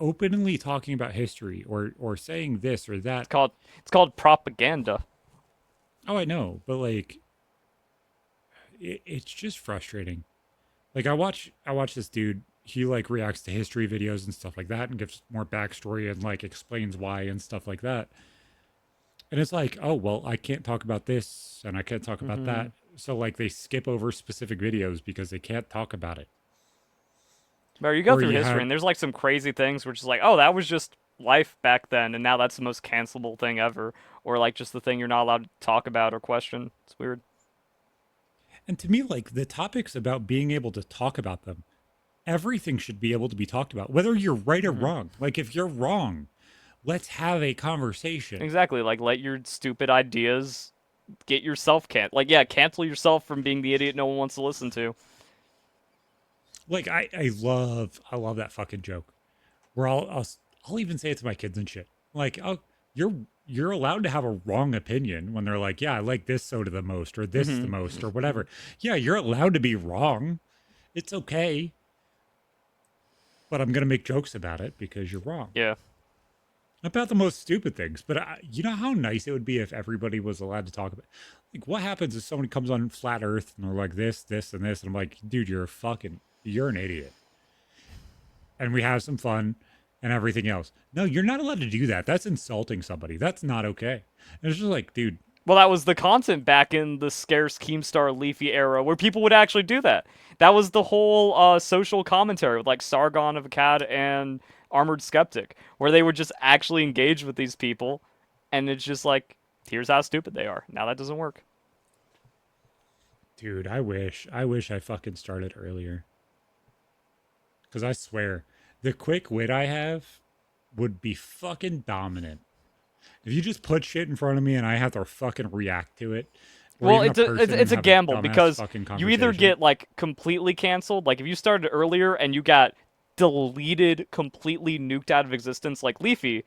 S1: openly talking about history or saying this or
S2: It's
S1: that.
S2: called propaganda.
S1: Oh, I know, but like it's just frustrating. Like I watch this dude. He like reacts to history videos and stuff like that, and gives more backstory and like explains why and stuff like that. And it's like, oh well, I can't talk about this and I can't talk about
S2: Mm-hmm.
S1: that. So like they skip over specific videos because they can't talk about it.
S2: Where you go
S1: Or
S2: through
S1: you
S2: history,
S1: have
S2: and there's like some crazy things, which is like, oh, that was just life back then, and now that's the most cancelable thing ever, or like just the thing you're not allowed to talk about or question. It's weird.
S1: and to me like the topics about being able to talk about them, everything should be able to be talked about, whether you're right or
S2: Mm-hmm.
S1: wrong. Like if you're wrong, let's have a conversation.
S2: Exactly. Like, let your stupid ideas get yourself Like, yeah, cancel yourself from being the idiot no one wants to listen to.
S1: Like I love that fucking joke where I'll even say it to my kids and shit. Like, oh, you're allowed to have a wrong opinion when they're like, yeah, I like this soda the most or this the
S2: Mm-hmm.
S1: most or whatever. Yeah, you're allowed to be wrong. It's okay, but I'm gonna make jokes about it because you're wrong
S2: Yeah.
S1: about the most stupid things. But you know how nice it would be if everybody was allowed to talk about. Like, what happens if somebody comes on flat Earth and they're like this, this, and this, and I'm like, dude, you're an idiot, and we have some fun and everything else. No, you're not allowed to do that. That's insulting somebody. That's not okay. And it's just like, dude,
S2: Well, that was the content back in the scarce Keemstar Leafy era where people would actually do that. That was the whole social commentary with like Sargon of Akkad and Armored Skeptic, where they would just actually engage with these people, and it's just like, here's how stupid they are. Now that doesn't work.
S1: dude, I wish I fucking started earlier. Because I swear, the quick wit I have would be fucking dominant. If you just put shit in front of me and I have to fucking react to it, or
S2: Well,
S1: even a
S2: it's a it's,
S1: person and
S2: it's a
S1: have a
S2: gamble
S1: dumbass
S2: because
S1: fucking
S2: you either
S1: conversation.
S2: get like completely canceled, like if you started earlier and you got deleted, completely nuked out of existence, like Leafy,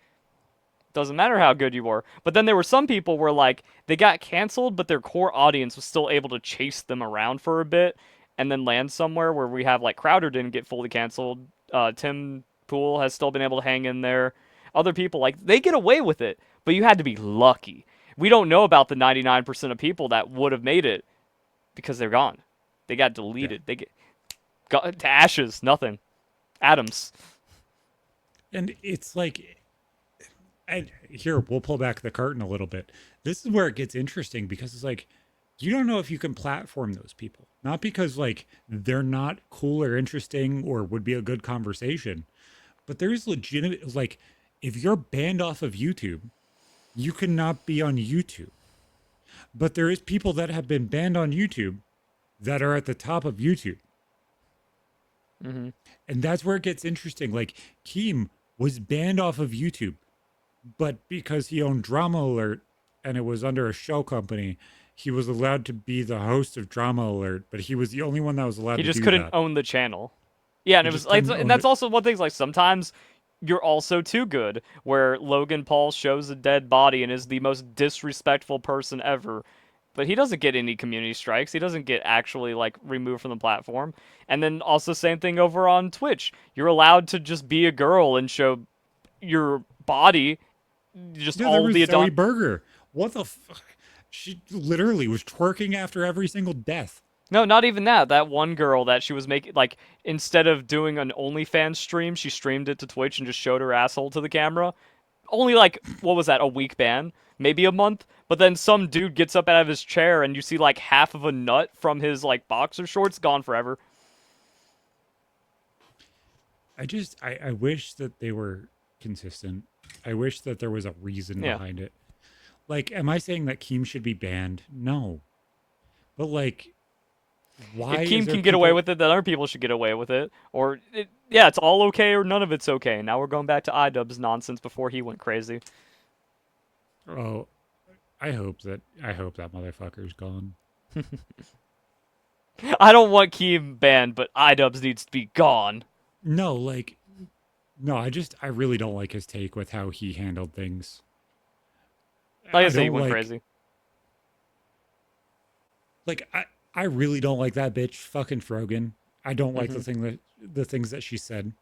S2: doesn't matter how good you were. But then there were some people where like they got canceled, but their core audience was still able to chase them around for a bit and then land somewhere where we have like Crowder didn't get fully canceled. Tim Pool has still been able to hang in there. Other people like they get away with it, but you had to be lucky. We don't know about the 99% of people that would have made it because they're gone. They got
S1: Yeah.
S2: deleted. They get got to ashes, nothing. Atoms.
S1: And it's like, and here, we'll pull back the curtain a little bit. This is where it gets interesting because it's like, you don't know if you can platform those people. Not because like they're not cool or interesting or would be a good conversation, but there's legitimate, like, if you're banned off of YouTube, you cannot be on YouTube. But there is people that have been banned on YouTube that are at the top of YouTube.
S2: Hmm.
S1: And that's where it gets interesting. Like Keem was banned off of YouTube, but because he owned Drama Alert and it was under a show company, he was allowed to be the host of Drama Alert, but he was the only one that was allowed
S2: He
S1: to
S2: just
S1: do
S2: couldn't
S1: that.
S2: own the channel. Yeah, and
S1: He
S2: it was
S1: just
S2: like,
S1: couldn't
S2: and
S1: own
S2: that's
S1: it.
S2: also one thing. Like sometimes you're also too good, where Logan Paul shows a dead body and is the most disrespectful person ever, but he doesn't get any community strikes. He doesn't get actually like removed from the platform. And then also same thing over on Twitch. You're allowed to just be a girl and show your body, just
S1: Yeah, there
S2: all
S1: was
S2: the
S1: Zoe
S2: adult.
S1: Berger. What the fuck? She literally was twerking after every single death.
S2: No, not even that. That one girl that she was making, like, instead of doing an OnlyFans stream, she streamed it to Twitch and just showed her asshole to the camera. Only like, what was that, a week ban? Maybe a month? But then some dude gets up out of his chair and you see like half of a nut from his like boxer shorts gone forever.
S1: I wish that they were consistent. I wish that there was a reason
S2: Yeah.
S1: behind it. Like, am I saying that Keem should be banned? No. But like,
S2: If
S1: why is
S2: Keem
S1: there
S2: can get away
S1: people?
S2: with it, then other people should get away with it. Or, yeah, it's all okay or none of it's okay. Now we're going back to iDubbbz nonsense before he went crazy.
S1: Oh, I hope that motherfucker's gone.
S2: I don't want Keem banned, but iDubbbz needs to be gone.
S1: No, like, no. I really don't like his take with how he handled things.
S2: Like I
S1: I
S2: say, he
S1: don't
S2: went crazy.
S1: like I really don't like that bitch fucking Frogan. I don't like
S2: Hmm.
S1: the things that she said.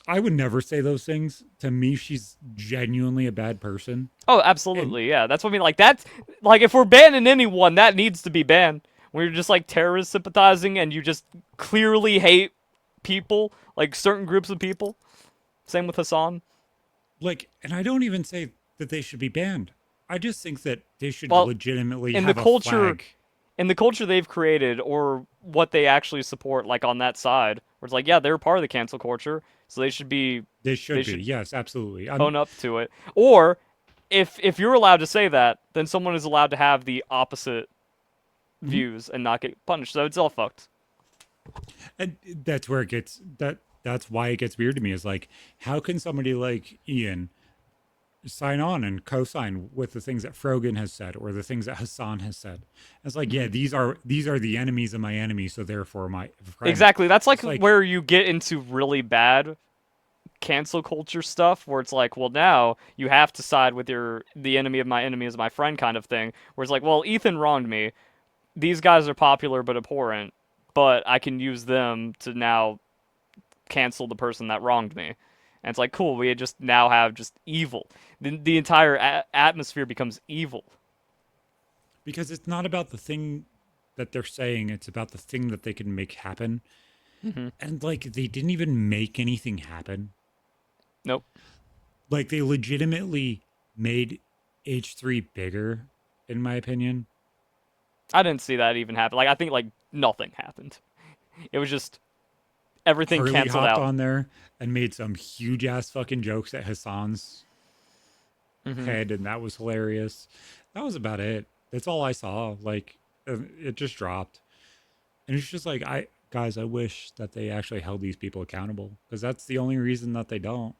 S1: I would never say those things. To me, she's genuinely a bad person.
S2: Oh,
S1: And
S2: absolutely, yeah. That's what I mean. Like that's like if we're banning anyone, that needs to be banned. When you're just like terrorist sympathizing and you just clearly hate people, like certain groups of people. Same with Hassan.
S1: and I don't even say that they should be banned. I just think that they should
S2: Well,
S1: legitimately
S2: in the
S1: have a
S2: culture,
S1: flag.
S2: in the culture they've created or what they actually support, like on that side, where it's like, yeah, they're part of the cancel culture, so they should be,
S1: They
S2: they
S1: should be.
S2: should
S1: Yes, absolutely. I'm
S2: own up to it. Or if you're allowed to say that, then someone is allowed to have the opposite
S1: mhm.
S2: views and not get punished. So it's all fucked.
S1: And that's where it gets that's why it gets weird to me is like how can somebody like Ian sign on and co-sign with the things that Frogan has said or the things that Hassan has said. It's like,
S2: Hmm.
S1: yeah, these are the enemies of my enemy, so therefore my friend.
S2: Exactly. That's like
S1: It's like,
S2: where you get into really bad cancel culture stuff where it's like, well, now you have to side with the enemy is my friend kind of thing. Where it's like, well, Ethan wronged me. These guys are popular but abhorrent, but I can use them to now cancel the person that wronged me. And it's like, cool, we just now have just evil. The entire atmosphere becomes evil.
S1: because it's not about the thing that they're saying, it's about the thing that they can make happen.
S2: Hmm.
S1: And like they didn't even make anything happen.
S2: Nope.
S1: Like they legitimately made H3 bigger, in my opinion.
S2: I didn't see that even happen. Like, I think, like, nothing happened. It was just everything
S1: Harley
S2: canceled
S1: hopped
S2: out.
S1: on there and made some huge ass fucking jokes at Hassan's
S2: Hmm.
S1: head, and that was hilarious. That was about it. That's all I saw. Like, it just dropped, and it's just like, I guys, I wish that they actually held these people accountable because that's the only reason that they don't.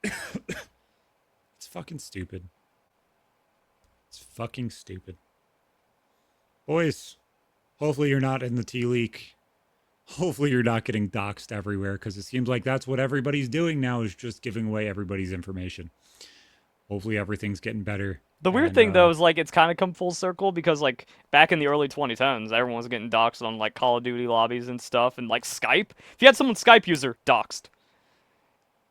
S1: It's fucking stupid. It's fucking stupid, boys. Hopefully, you're not in the tea leak. Hopefully, you're not getting doxxed everywhere because it seems like that's what everybody's doing now is just giving away everybody's information. Hopefully, everything's getting better.
S2: The weird
S1: And
S2: thing, though, is, like, it's kind of come full circle because, like, back in the early 2010s, everyone was getting doxxed on, like, Call of Duty lobbies and stuff, and, like, Skype. If you had someone Skype user, doxxed.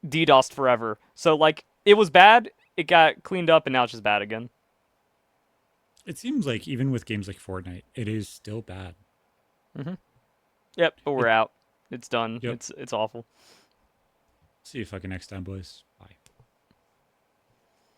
S2: DDoSed forever. So, like, it was bad, it got cleaned up, and now it's just bad again.
S1: it seems like even with games like Fortnite, it is still bad.
S2: Hmm. Yep, but we're
S1: It,
S2: out. It's done.
S1: yep.
S2: It's awful.
S1: See you fucking next time, boys.